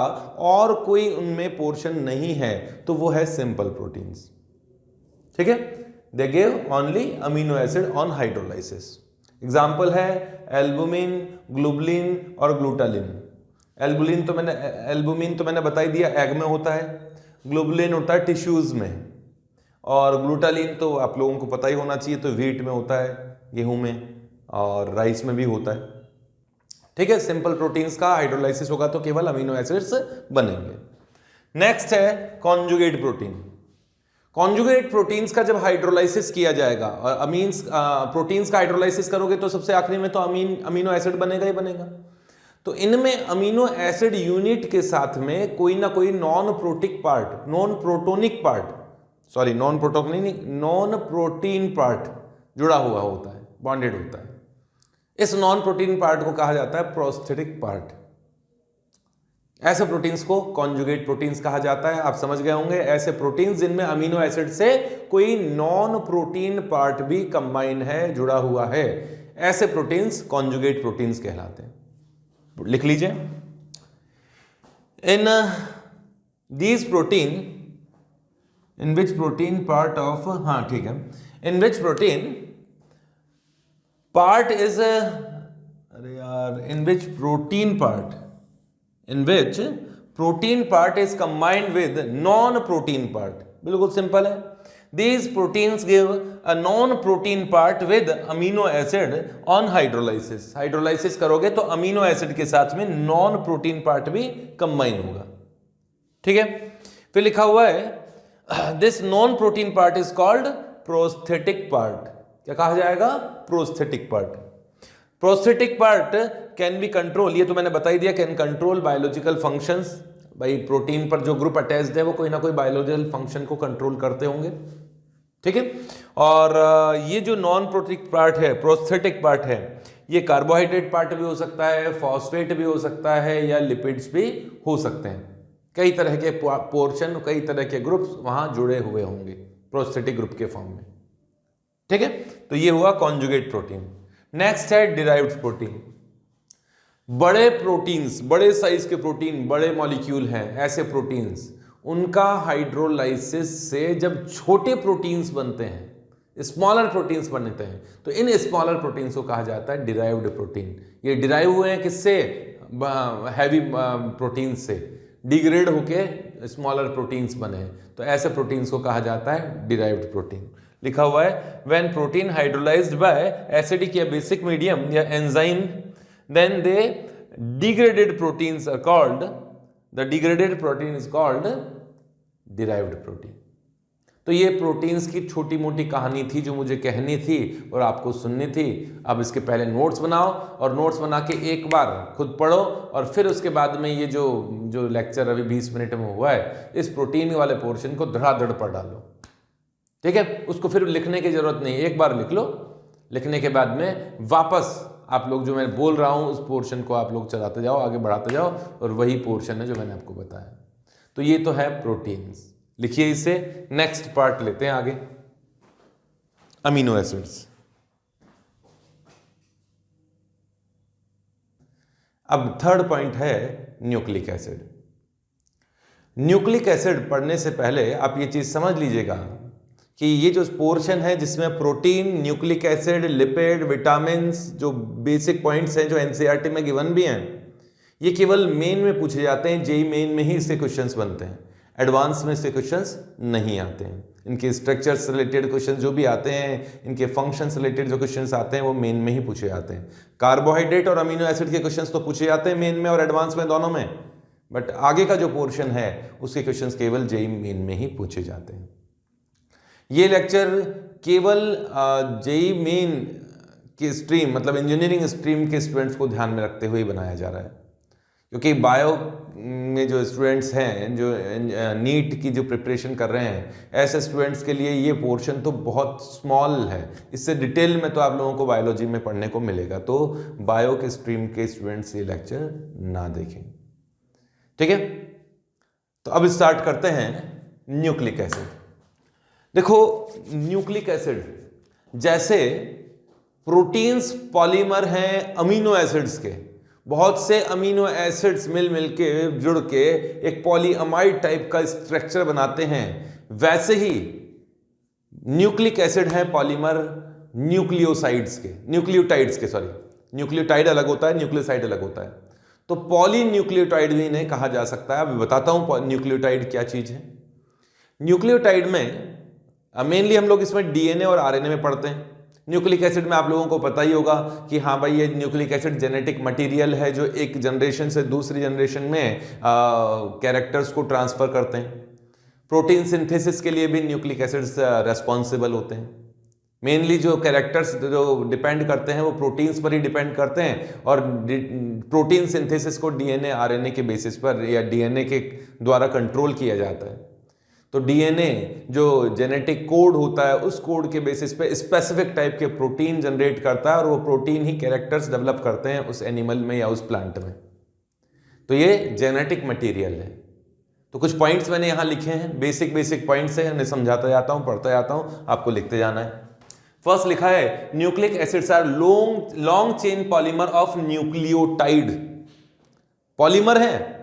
और कोई उनमें पोर्शन नहीं है, तो वो है सिंपल प्रोटीन्स। ठीक है, they give only amino acid on hydrolysis. Example है एल्बुमिन, ग्लोबुलिन और ग्लूटालिन। एल्बुमिन तो मैंने बता ही दिया, एग में होता है, ग्लोबुलिन होता है टिश्यूज में, और ग्लूटालिन तो आप लोगों को पता ही होना चाहिए, तो व्हीट में होता है, गेहूं में और राइस में भी होता है। ठीक है, सिंपल प्रोटीन्स का हाइड्रोलाइसिस होगा तो केवल अमीनो एसिड्स बनेंगे। नेक्स्ट है कॉन्जुगेट प्रोटीन। कॉन्जुगेट प्रोटीन्स का जब हाइड्रोलाइसिस किया जाएगा, और प्रोटीन्स का हाइड्रोलाइसिस करोगे तो सबसे आखिरी में तो अमीनो एसिड बनेगा ही बनेगा। तो इनमें अमीनो एसिड यूनिट के साथ में कोई ना कोई नॉन प्रोटीन पार्ट जुड़ा हुआ होता है, बॉन्डेड होता है। इस नॉन प्रोटीन पार्ट को कहा जाता है प्रोस्थेटिक पार्ट। ऐसे प्रोटीन्स को कॉन्जुगेट प्रोटीन्स कहा जाता है। आप समझ गए होंगे, ऐसे प्रोटीन्स जिनमें अमीनो एसिड से कोई नॉन प्रोटीन पार्ट भी कंबाइन है, जुड़ा हुआ है, ऐसे प्रोटीन्स कॉन्जुगेट प्रोटीन्स कहलाते हैं। लिख लीजिए, in these protein in which protein part of, हाँ ठीक है, in which protein part is, अरे यार, in which protein part is combined with non protein part. बिल्कुल सिंपल है, these proteins give a non-protein part with amino acid on hydrolysis। Hydrolysis करोगे तो amino acid के साथ में नॉन प्रोटीन पार्ट भी कंबाइन होगा। ठीक है, फिर लिखा हुआ है this non protein part is called prosthetic part. क्या कहा जाएगा? Prosthetic part. Prosthetic part can be control, ये तो मैंने बता ही दिया, कैन कंट्रोल बायोलॉजिकल फंक्शंस। भाई प्रोटीन पर जो ग्रुप अटैच्ड है वो कोई ना कोई बायोलॉजिकल फंक्शन को कंट्रोल करते होंगे। ठीक है, और ये जो नॉन प्रोटीन पार्ट है, प्रोस्थेटिक पार्ट है, ये कार्बोहाइड्रेट पार्ट भी हो सकता है, फॉस्फेट भी हो सकता है, या लिपिड्स भी हो सकते हैं। कई तरह के पोर्शन, कई तरह के ग्रुप्स वहां जुड़े हुए होंगे प्रोस्थेटिक ग्रुप के फॉर्म में। ठीक है, तो ये हुआ कॉन्जुगेट प्रोटीन। नेक्स्ट है डिराइव्ड प्रोटीन। बड़े प्रोटीन्स, बड़े साइज के प्रोटीन, बड़े मॉलिक्यूल हैं, ऐसे प्रोटीन्स, उनका हाइड्रोलाइसिस से जब छोटे प्रोटीन्स बनते हैं, स्मॉलर प्रोटीन्स बनते हैं, तो इन स्मॉलर प्रोटीन्स को कहा जाता है डिराइव्ड प्रोटीन। ये डिराइव हुए हैं किससे? हैवी प्रोटीन से डिग्रेड होके स्मॉलर प्रोटीन्स बने, तो ऐसे प्रोटीन्स को कहा जाता है डिराइव्ड प्रोटीन। लिखा हुआ है when protein hydrolysed by acidic या बेसिक मीडियम या enzyme then they degraded proteins are called, the degraded protein is called derived protein. तो ये प्रोटीन्स की छोटी मोटी कहानी थी जो मुझे कहनी थी और आपको सुननी थी। अब इसके पहले नोट्स बनाओ और नोट्स बना के एक बार खुद पढ़ो और फिर उसके बाद में ये जो लेक्चर अभी 20 मिनट में हुआ है, इस प्रोटीन वाले पोर्शन को धड़ाधड़ पढ़ डालो, ठीक है? उसको फिर लिखने की जरूरत नहीं, एक बार लिख लो, लिखने के बाद में वापस आप लोग जो मैं बोल रहा हूँ उस पोर्शन को आप लोग चलाते जाओ, आगे बढ़ाते जाओ, और वही पोर्शन है जो मैंने आपको बताया। तो ये तो है प्रोटीन्स, लिखिए इसे। नेक्स्ट पार्ट लेते हैं आगे, अमीनो एसिड्स। अब थर्ड पॉइंट है न्यूक्लिक एसिड। न्यूक्लिक एसिड पढ़ने से पहले आप ये चीज समझ लीजिएगा कि ये जो पोर्शन है जिसमें protein, nucleic acid, lipid, vitamins, जो बेसिक पॉइंट्स हैं जो एनसीईआरटी में गिवन भी हैं, ये केवल मेन में पूछे जाते हैं, जेईई मेन में ही इससे क्वेश्चंस बनते हैं, एडवांस में इससे क्वेश्चंस नहीं आते हैं। इनके स्ट्रक्चर से रिलेटेड क्वेश्चन जो भी आते हैं, इनके फंक्शन से रिलेटेड जो क्वेश्चंस आते हैं वो मेन में ही पूछे जाते हैं। कार्बोहाइड्रेट और अमीनो एसिड के क्वेश्चंस तो पूछे जाते हैं मेन में और एडवांस में, दोनों में, बट आगे का जो पोर्शन है उसके क्वेश्चंस केवल जेईई मेन में ही पूछे जाते हैं। ये लेक्चर केवल जेईई मेन की स्ट्रीम, मतलब इंजीनियरिंग स्ट्रीम के स्टूडेंट्स को ध्यान में रखते हुए बनाया जा रहा है, क्योंकि बायो में जो स्टूडेंट्स हैं, जो नीट की जो प्रिपरेशन कर रहे हैं, ऐसे स्टूडेंट्स के लिए ये पोर्शन तो बहुत स्मॉल है। इससे डिटेल में तो आप लोगों को बायोलॉजी में पढ़ने को मिलेगा, तो बायो के स्ट्रीम के स्टूडेंट्स ये लेक्चर ना देखें, ठीक है? तो अब स्टार्ट करते हैं न्यूक्लिक एसिड। देखो, न्यूक्लिक एसिड जैसे प्रोटीन्स पॉलीमर हैं अमीनो एसिड्स के, बहुत से अमीनो एसिड्स मिल के जुड़ के एक पॉलीअमाइड टाइप का स्ट्रक्चर बनाते हैं, वैसे ही न्यूक्लिक एसिड है पॉलीमर न्यूक्लियोसाइड्स के, न्यूक्लियोटाइड्स के, सॉरी, न्यूक्लियोटाइड अलग होता है, न्यूक्लियोसाइड अलग होता है, तो पॉलीन्यूक्लियोटाइड भी इन्हें कहा जा सकता है। अभी बताता हूं न्यूक्लियोटाइड क्या चीज है। न्यूक्लियोटाइड में मेनली हम लोग इसमें डीएनए और आरएनए में पढ़ते हैं। न्यूक्लिक एसिड में आप लोगों को पता ही होगा कि हाँ भाई, ये न्यूक्लिक एसिड जेनेटिक मटेरियल है जो एक जनरेशन से दूसरी जनरेशन में कैरेक्टर्स को ट्रांसफर करते हैं। प्रोटीन सिंथेसिस के लिए भी न्यूक्लिक एसिड्स रेस्पॉन्सिबल होते हैं। मेनली जो कैरेक्टर्स जो डिपेंड करते हैं वो प्रोटीन्स पर ही डिपेंड करते हैं, और प्रोटीन सिंथेसिस को डीएनए आरएनए के बेसिस पर या डीएनए के द्वारा कंट्रोल किया जाता है। तो डीएनए जो जेनेटिक कोड होता है, उस कोड के बेसिस पे स्पेसिफिक टाइप के प्रोटीन जनरेट करता है, और वो प्रोटीन ही कैरेक्टर्स डेवलप करते हैं उस एनिमल में या उस प्लांट में। तो ये जेनेटिक मटेरियल है। तो कुछ पॉइंट्स मैंने यहाँ लिखे हैं, बेसिक पॉइंट्स है, मैं समझाता जाता हूँ, पढ़ता जाता हूँ, आपको लिखते जाना है। फर्स्ट लिखा है nucleic acids are long chain polymer of nucleotide. Polymer है,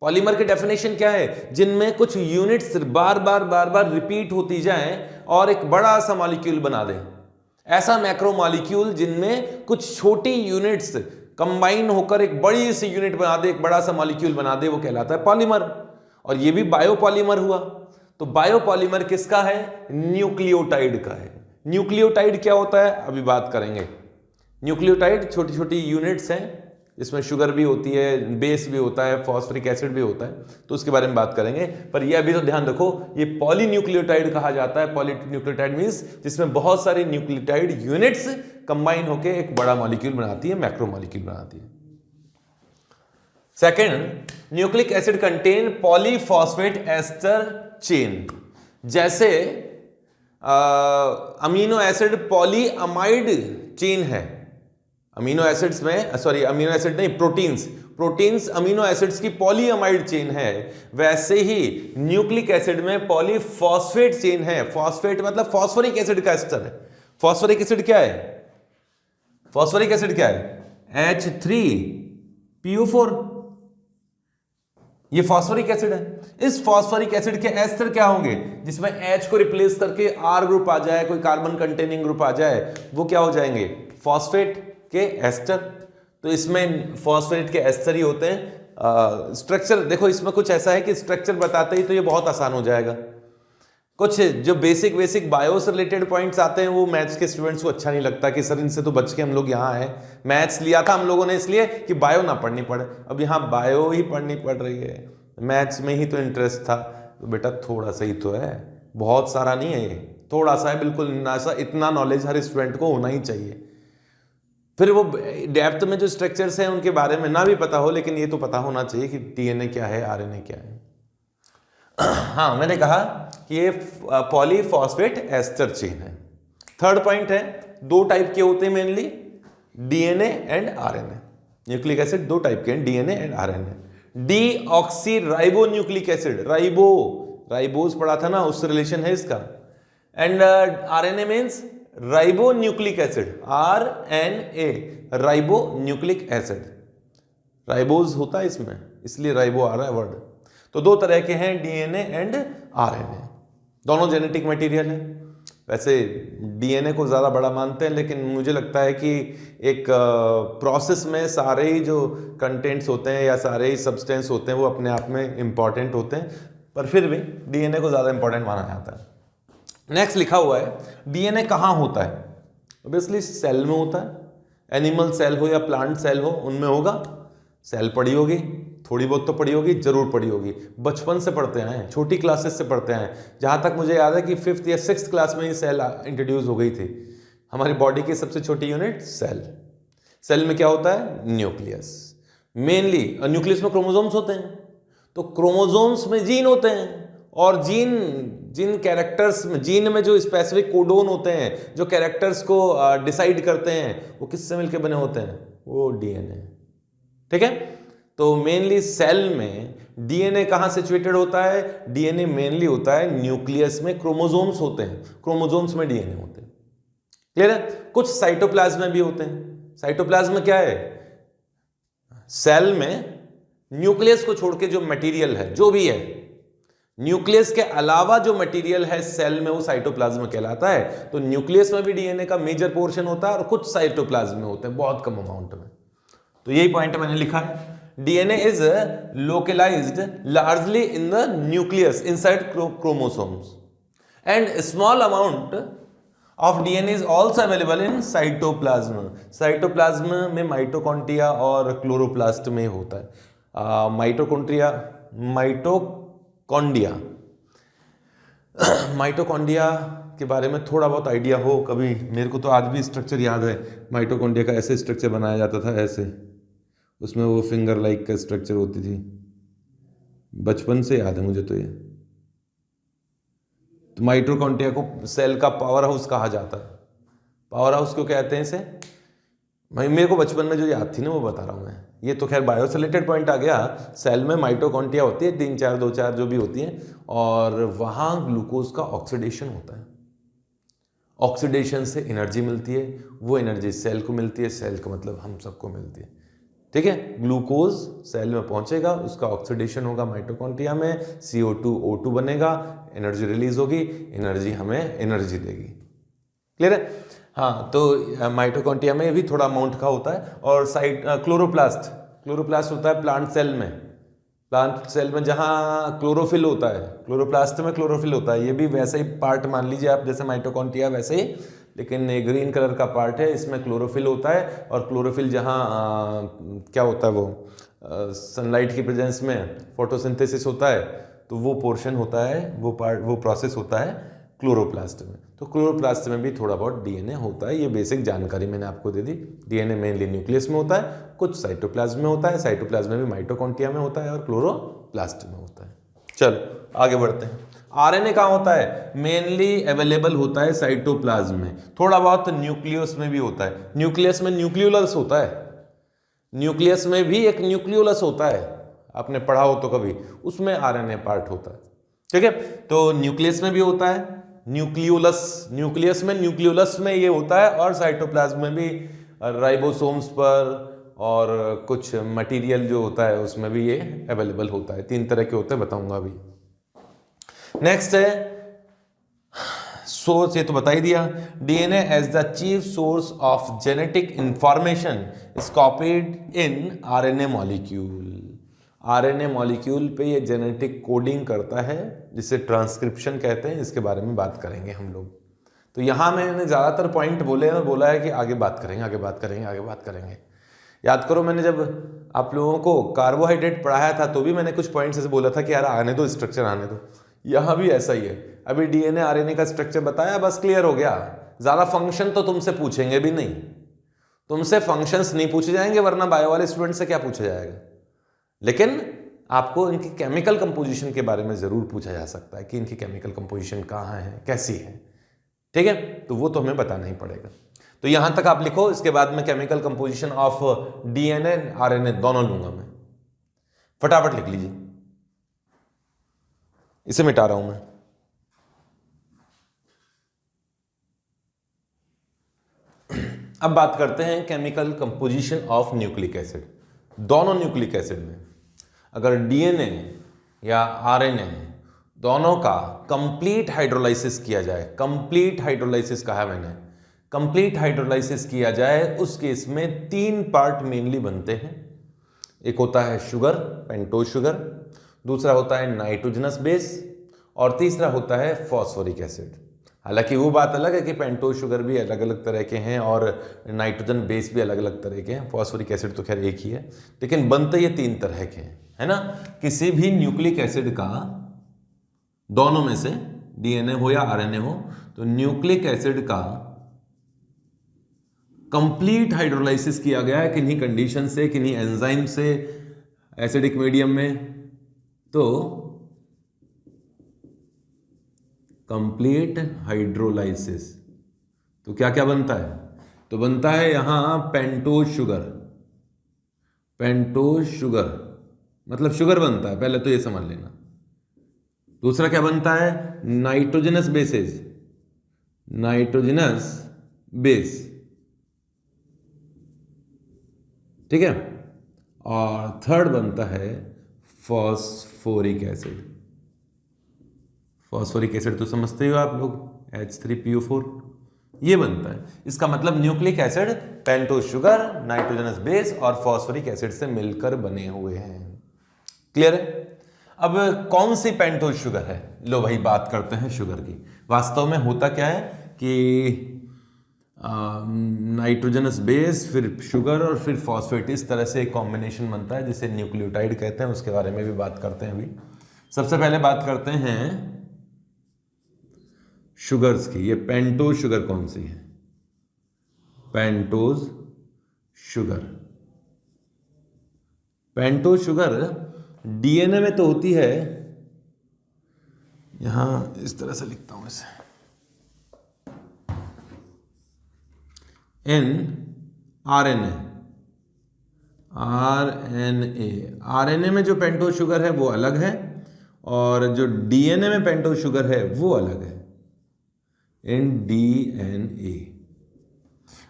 पॉलीमर की डेफिनेशन क्या है? जिनमें कुछ यूनिट्स बार बार रिपीट होती जाएं और एक बड़ा सा मॉलिक्यूल बना दें। ऐसा मैक्रो मॉलिक्यूल जिनमें कुछ छोटी यूनिट्स कंबाइन होकर एक बड़ी सी यूनिट बना दे, एक बड़ा सा मॉलिक्यूल बना दे, वो कहलाता है पॉलीमर। और ये भी बायोपॉलीमर हुआ। तो बायोपॉलीमर किसका है? न्यूक्लियोटाइड का है। न्यूक्लियोटाइड क्या होता है अभी बात करेंगे। न्यूक्लियोटाइड छोटी छोटी यूनिट्स हैं, इसमें शुगर भी होती है, बेस भी होता है, फॉस्फोरिक एसिड भी होता है, तो उसके बारे में बात करेंगे। पर यह अभी तो ध्यान रखो, ये पॉलीन्यूक्लियोटाइड कहा जाता है। पॉलीन्यूक्लियोटाइड मींस जिसमें बहुत सारी न्यूक्लियोटाइड यूनिट्स कंबाइन होकर एक बड़ा मॉलिक्यूल बनाती है, मैक्रो मॉलिक्यूल बनाती है। Second, nucleic acid contain polyphosphate ester chain. जैसे अमीनो एसिड पॉलीअमाइड चेन है, अमीनो एसिड्स में, सॉरी अमीनो एसिड नहीं, प्रोटीन्स अमीनो एसिड्स की पॉलीअमाइड चेन है, वैसे ही न्यूक्लिक एसिड में पॉलीफॉस्फेट चेन है। फॉस्फेट मतलब फॉस्फोरिक एसिड का एस्टर है। फॉस्फोरिक एसिड क्या है? फॉस्फोरिक एसिड क्या है? H3PO4। ये फॉस्फोरिक एसिड है। इस फॉस्फोरिक एसिड के एस्टर क्या होंगे, जिसमें H को रिप्लेस करके R ग्रुप आ जाए, कोई कार्बन कंटेनिंग ग्रुप आ जाए, वो क्या हो जाएंगे, फॉस्फेट के एस्टर। तो इसमें फॉस्फेट के एस्टर ही होते हैं। स्ट्रक्चर देखो इसमें कुछ ऐसा है कि स्ट्रक्चर बताते ही तो ये बहुत आसान हो जाएगा। कुछ जो बेसिक बायो से रिलेटेड पॉइंट्स आते हैं वो मैथ्स के स्टूडेंट्स को अच्छा नहीं लगता कि सर इनसे तो बच के हम लोग यहाँ आए। मैथ्स लिया था हम लोगों ने इसलिए कि बायो ना पढ़नी पड़े, अब यहाँ बायो ही पढ़नी पड़ रही है। मैथ्स में ही तो इंटरेस्ट था, तो बेटा थोड़ा सा ही तो है, बहुत सारा नहीं है ये, थोड़ा सा है, बिल्कुल ऐसा इतना नॉलेज हर स्टूडेंट को होना ही चाहिए। फिर वो डेप्थ में जो स्ट्रक्चर्स हैं उनके बारे में ना भी पता हो, लेकिन ये तो पता होना चाहिए कि डीएनए क्या है, आरएनए क्या है। हाँ, मैंने कहा कि ये पॉलीफॉस्फेट एस्टर चेन है। थर्ड पॉइंट है, दो टाइप के होते हैं mainly, DNA and RNA. Nucleic acid दो टाइप के हैं, DNA and RNA. Deoxy ribo nucleic acid, ribose पढ़ा था ना, उससे रिलेशन है इसका। And RNA means ribo nucleic acid, RNA, ribo nucleic acid. Ribose होता है इसमें, इसलिए राइबो आ रहा है वर्ड। तो दो तरह के हैं, डीएनए एंड आरएनए, दोनों जेनेटिक मटेरियल है। वैसे डीएनए को ज़्यादा बड़ा मानते हैं, लेकिन मुझे लगता है कि एक प्रोसेस में सारे ही जो कंटेंट्स होते हैं या सारे ही सब्सटेंस होते हैं वो अपने आप में इम्पॉर्टेंट होते हैं, पर फिर भी डीएनए को ज़्यादा इम्पॉर्टेंट माना जाता है। नेक्स्ट लिखा हुआ है, डीएनए कहाँ होता है? ऑब्वियसली सेल में होता है। एनिमल सेल हो या प्लांट सेल हो, उनमें होगा। सेल पढ़ी होगी, थोड़ी बहुत तो पढ़ी होगी, जरूर पढ़ी होगी, बचपन से पढ़ते आए हैं, छोटी क्लासेस से पढ़ते आए हैं। जहाँ तक मुझे याद है कि 5th या 6th क्लास में ही सेल इंट्रोड्यूस हो गई थी। हमारी बॉडी की सबसे छोटी यूनिट सेल। सेल में क्या होता है? न्यूक्लियस। मेनली न्यूक्लियस में क्रोमोसोम्स होते हैं, तो क्रोमोसोम्स में जीन होते हैं, और जिन कैरेक्टर्स में, जीन में जो स्पेसिफिक कोडोन होते हैं जो कैरेक्टर्स को डिसाइड करते हैं, वो किससे मिलकर बने होते हैं? वो डीएनए। ठीक है, तो मेनली सेल में डीएनए कहाँ सिचुएटेड होता है? डीएनए मेनली होता है न्यूक्लियस में, क्रोमोसोम्स होते हैं, क्रोमोसोम्स में डीएनए होते हैं। क्लियर है? कुछ साइटोप्लाज्म में भी होते हैं। साइटोप्लाज्म क्या है? सेल में न्यूक्लियस को छोड़ के जो मटेरियल है, जो भी है, न्यूक्लियस के अलावा जो मटेरियल है सेल में, वो साइटोप्लाज्म कहलाता है। तो न्यूक्लियस में भी डीएनए का मेजर पोर्शन होता है और कुछ साइटोप्लाज्म में होते हैं, बहुत कम अमाउंट में। तो यही पॉइंट मैंने लिखा है। DNA is localized largely in the nucleus inside chromosomes, and a small amount of DNA is also available in cytoplasm. Cytoplasm में माइटोकॉन्ड्रिया और क्लोरोप्लास्ट में होता है। माइटोकॉन्ड्रिया के बारे में थोड़ा बहुत आइडिया हो कभी, मेरे को तो आज भी स्ट्रक्चर याद है। माइटोकॉन्ड्रिया का ऐसे स्ट्रक्चर बनाया जाता था, ऐसे, उसमें वो फिंगर लाइक का स्ट्रक्चर होती थी, बचपन से याद है मुझे तो ये। तो माइटोकॉन्ड्रिया को सेल का पावर हाउस कहा जाता है। पावर हाउस क्यों कहते हैं इसे? मेरे को बचपन में जो याद थी ना वो बता रहा हूँ मैं। ये तो खैर बायो से रिलेटेड पॉइंट आ गया। सेल में माइटोकॉन्ड्रिया होती है, 3 4 2 4 जो भी होती हैं, और वहाँ ग्लूकोज का ऑक्सीडेशन होता है। ऑक्सीडेशन से एनर्जी मिलती है, वो एनर्जी सेल को मिलती है, सेल का मतलब हम सबको मिलती है। ठीक है, ग्लूकोज सेल में पहुंचेगा, उसका ऑक्सीडेशन होगा माइटोकॉन्ड्रिया में, CO2 O2 बनेगा, एनर्जी रिलीज होगी, एनर्जी हमें एनर्जी देगी। क्लियर है? हाँ, तो माइटोकॉन्ड्रिया में भी थोड़ा अमाउंट का होता है। और क्लोरोप्लास्ट होता है प्लांट सेल में। प्लांट सेल में जहाँ क्लोरोफिल होता है, क्लोरोप्लास्ट में क्लोरोफिल होता है। ये भी वैसे ही पार्ट मान लीजिए आप, जैसे माइटोकॉन्ड्रिया वैसे ही, लेकिन ग्रीन कलर का पार्ट है, इसमें क्लोरोफिल होता है। और क्लोरोफिल जहाँ क्या होता है, वो सनलाइट की प्रेजेंस में फोटोसिंथेसिस होता है, तो वो पोर्शन होता है, वो प्रोसेस होता है क्लोरोप्लास्ट में। तो क्लोरोप्लास्ट में भी थोड़ा बहुत डीएनए होता है। ये बेसिक जानकारी मैंने आपको दे दी। डीएनए मेनली न्यूक्लियस में होता है, कुछ साइटोप्लाज्म में होता है, साइटोप्लाज्म में भी माइटोकॉन्ड्रिया में होता है, और क्लोरोप्लास्ट में होता है। चलो आगे बढ़ते हैं। आरएनए कहाँ होता है? मेनली अवेलेबल होता है साइटोप्लाज्म में, थोड़ा बहुत न्यूक्लियस में भी होता है। न्यूक्लियस में न्यूक्लियोलस होता है, न्यूक्लियस में भी एक न्यूक्लियोलस होता है, आपने पढ़ा हो तो कभी, उसमें आरएनए पार्ट होता है। ठीक है, तो न्यूक्लियस में भी होता है न्यूक्लियोलस, न्यूक्लियस में न्यूक्लियोलस में ये होता है, और साइटोप्लाज्म में भी राइबोसोम्स पर और कुछ मटेरियल जो होता है उसमें भी ये अवेलेबल होता है। 3 तरह के होते हैं, बताऊंगा अभी। नेक्स्ट है सोर्स, ये तो बता ही दिया। DNA as the chief source of genetic information is copied in RNA molecule. RNA molecule पे ये जेनेटिक कोडिंग करता है, जिसे ट्रांसक्रिप्शन कहते हैं। इसके बारे में बात करेंगे हम लोग। तो यहाँ मैंने ज़्यादातर पॉइंट बोले और बोला है कि आगे बात करेंगे, आगे बात करेंगे, आगे बात करेंगे। याद करो, मैंने जब आप लोगों को कार्बोहाइड्रेट पढ़ाया था तो भी मैंने कुछ पॉइंट्स ऐसे बोला था कि यार आने दो, स्ट्रक्चर आने दो। यहाँ भी ऐसा ही है। अभी डीएनए आरएनए का स्ट्रक्चर बताया, बस क्लियर हो गया। ज़्यादा फंक्शन तो तुमसे पूछेंगे भी नहीं, तुमसे फंक्शंस नहीं पूछे जाएंगे, वरना बायो वाले स्टूडेंट से क्या पूछा जाएगा। लेकिन आपको इनकी केमिकल कंपोजिशन के बारे में ज़रूर पूछा जा सकता है कि इनकी केमिकल कंपोजिशन कहाँ है, कैसी है, ठीक है। तो वो तो हमें बताना ही पड़ेगा। तो यहां तक आप लिखो, इसके बाद में chemical composition of DNA RNA दोनों लूंगा मैं। फटाफट लिख लीजिए, इसे मिटा रहा हूं मैं। अब बात करते हैं chemical composition of nucleic acid. दोनों न्यूक्लिक एसिड में अगर डीएनए या आरएनए दोनों का कंप्लीट हाइड्रोलाइसिस किया जाए, कंप्लीट हाइड्रोलाइसिस कहा है मैंने, कंप्लीट हाइड्रोलाइसिस किया जाए, उस केस में 3 पार्ट मेनली बनते हैं। एक होता है शुगर, पेंटोज शुगर, दूसरा होता है नाइट्रोजनस बेस, और तीसरा होता है फॉस्फोरिक एसिड। हालांकि वो बात अलग है कि पेंटोज शुगर भी अलग अलग तरह के हैं और नाइट्रोजन बेस भी अलग अलग तरह के हैं, फॉस्फोरिक एसिड तो खैर एक ही है, लेकिन बनते ये 3 तरह के हैं, है ना। किसी भी न्यूक्लिक एसिड का, दोनों में से डीएनए हो या आरएनए हो, तो न्यूक्लिक एसिड का कंप्लीट हाइड्रोलाइसिस किया गया है किन्हीं कंडीशन से, किन्हीं एंजाइम से, एसिडिक मीडियम में, तो कंप्लीट हाइड्रोलाइसिस, तो क्या क्या बनता है, तो बनता है यहां पेंटोज शुगर। पेंटोज शुगर मतलब शुगर बनता है, पहले तो ये समझ लेना। दूसरा क्या बनता है, नाइट्रोजनस बेसेस, नाइट्रोजनस बेस, ठीक है। और थर्ड बनता है फॉस्फोरिक एसिड। फॉस्फोरिक एसिड तो समझते हो आप लोग, H3PO4, ये बनता है। इसका मतलब nucleic acid pentose sugar, nitrogenous base और फॉस्फोरिक एसिड से मिलकर बने हुए हैं। क्लियर है। अब कौन सी पेंटोज शुगर है, लो भाई बात करते हैं शुगर की। वास्तव में होता क्या है कि नाइट्रोजनस बेस, फिर शुगर और फिर फॉस्फेट, इस तरह से एक कॉम्बिनेशन बनता है जिसे न्यूक्लियोटाइड कहते हैं। उसके बारे में भी बात करते हैं अभी। सबसे पहले बात करते हैं शुगर्स की। ये पेंटोज शुगर कौन सी है, pentose sugar. Pentose sugar DNA में तो होती है, यहां इस तरह से लिखता हूं इसे, इन आरएनए। आरएनए में जो पेंटोज शुगर है वो अलग है, और जो डीएनए में पेंटोज शुगर है वो अलग है। इन डीएनए,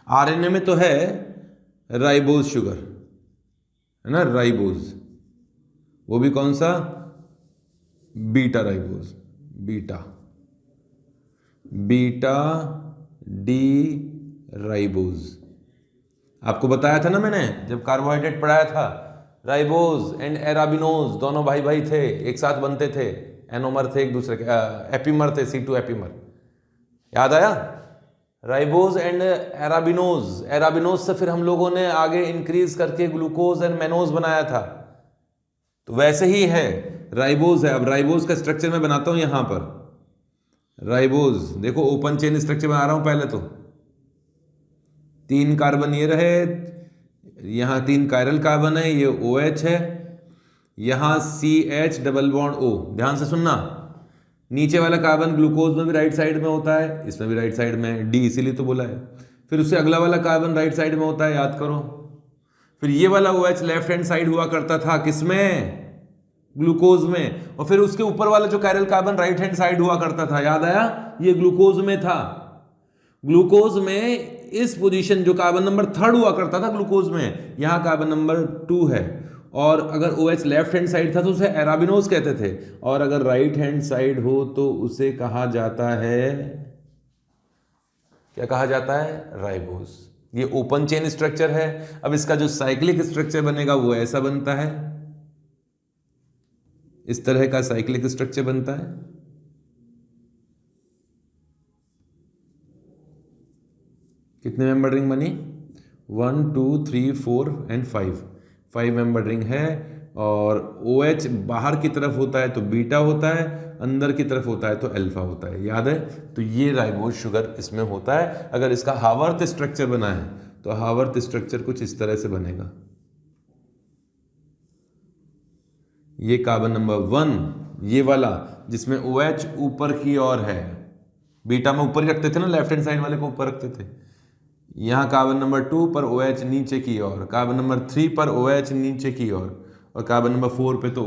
आरएनए में तो है राइबोज शुगर, है ना, राइबोज। वो भी कौन सा, beta ribose, beta D ribose. आपको बताया था ना मैंने जब कार्बोहाइड्रेट पढ़ाया था, राइबोज एंड एराबिनोज दोनों भाई भाई थे, एक साथ बनते थे, एनोमर थे एक दूसरे के, एपीमर थे, C2 एपीमर। याद आया, राइबोज एंड एराबिनोज। एराबिनोज से फिर हम लोगों ने आगे इंक्रीज करके ग्लूकोज एंड मेनोज बनाया था। तो वैसे ही है, राइबोज है। अब राइबोज का स्ट्रक्चर मैं बनाता हूं यहां पर। राइबोज देखो, ओपन चेन स्ट्रक्चर बना रहा हूं। पहले तो 3 कार्बन ये रहे, यहां 3 कायरल कार्बन है, ये OH है, यहां CH डबल बॉन्ड O। ध्यान से सुनना, नीचे वाला कार्बन ग्लूकोज में भी राइट साइड में होता है, इसमें भी राइट साइड में, D इसीलिए तो बोला है। फिर उससे अगला वाला कार्बन राइट साइड में होता है, याद करो। फिर ये वाला OH लेफ्ट हैंड साइड हुआ करता था, किसमें, ग्लूकोज में। और फिर उसके ऊपर वाला जो chiral carbon right hand side हुआ करता था, याद आया, ये ग्लूकोज में था। ग्लूकोज में इस पोजीशन जो कार्बन नंबर 3 हुआ करता था ग्लूकोज में, यहां कार्बन नंबर 2 है, और अगर OH लेफ्ट हैंड साइड था तो उसे एराबिनोज कहते थे, और अगर राइट हैंड साइड हो तो उसे कहा जाता है, क्या कहा जाता है? राइबोज। ये ओपन चेन स्ट्रक्चर है। अब इसका जो साइक्लिक स्ट्रक्चर बनेगा वो ऐसा बनता है, इस तरह का साइक्लिक स्ट्रक्चर बनता है। कितने मेंबर रिंग बनी? 1 2 3 4 एंड 5 मेंबर रिंग है। और OH बाहर की तरफ होता है तो बीटा होता है, अंदर की तरफ होता है तो अल्फा होता है, याद है? तो ये राइबोज शुगर इसमें होता है। अगर इसका हावर्थ स्ट्रक्चर बना है तो हावर्थ स्ट्रक्चर कुछ इस तरह से बनेगा। ये कार्बन नंबर 1, ये वाला जिसमें OH ऊपर की ओर है, बीटा में ऊपर ही रखते थे ना, लेफ्ट हैंड साइड वाले को ऊपर रखते थे। यहाँ कार्बन नंबर 2 पर OH नीचे की ओर, कार्बन नंबर 3 पर OH नीचे की ओर, और कार्बन नंबर 4 पे तो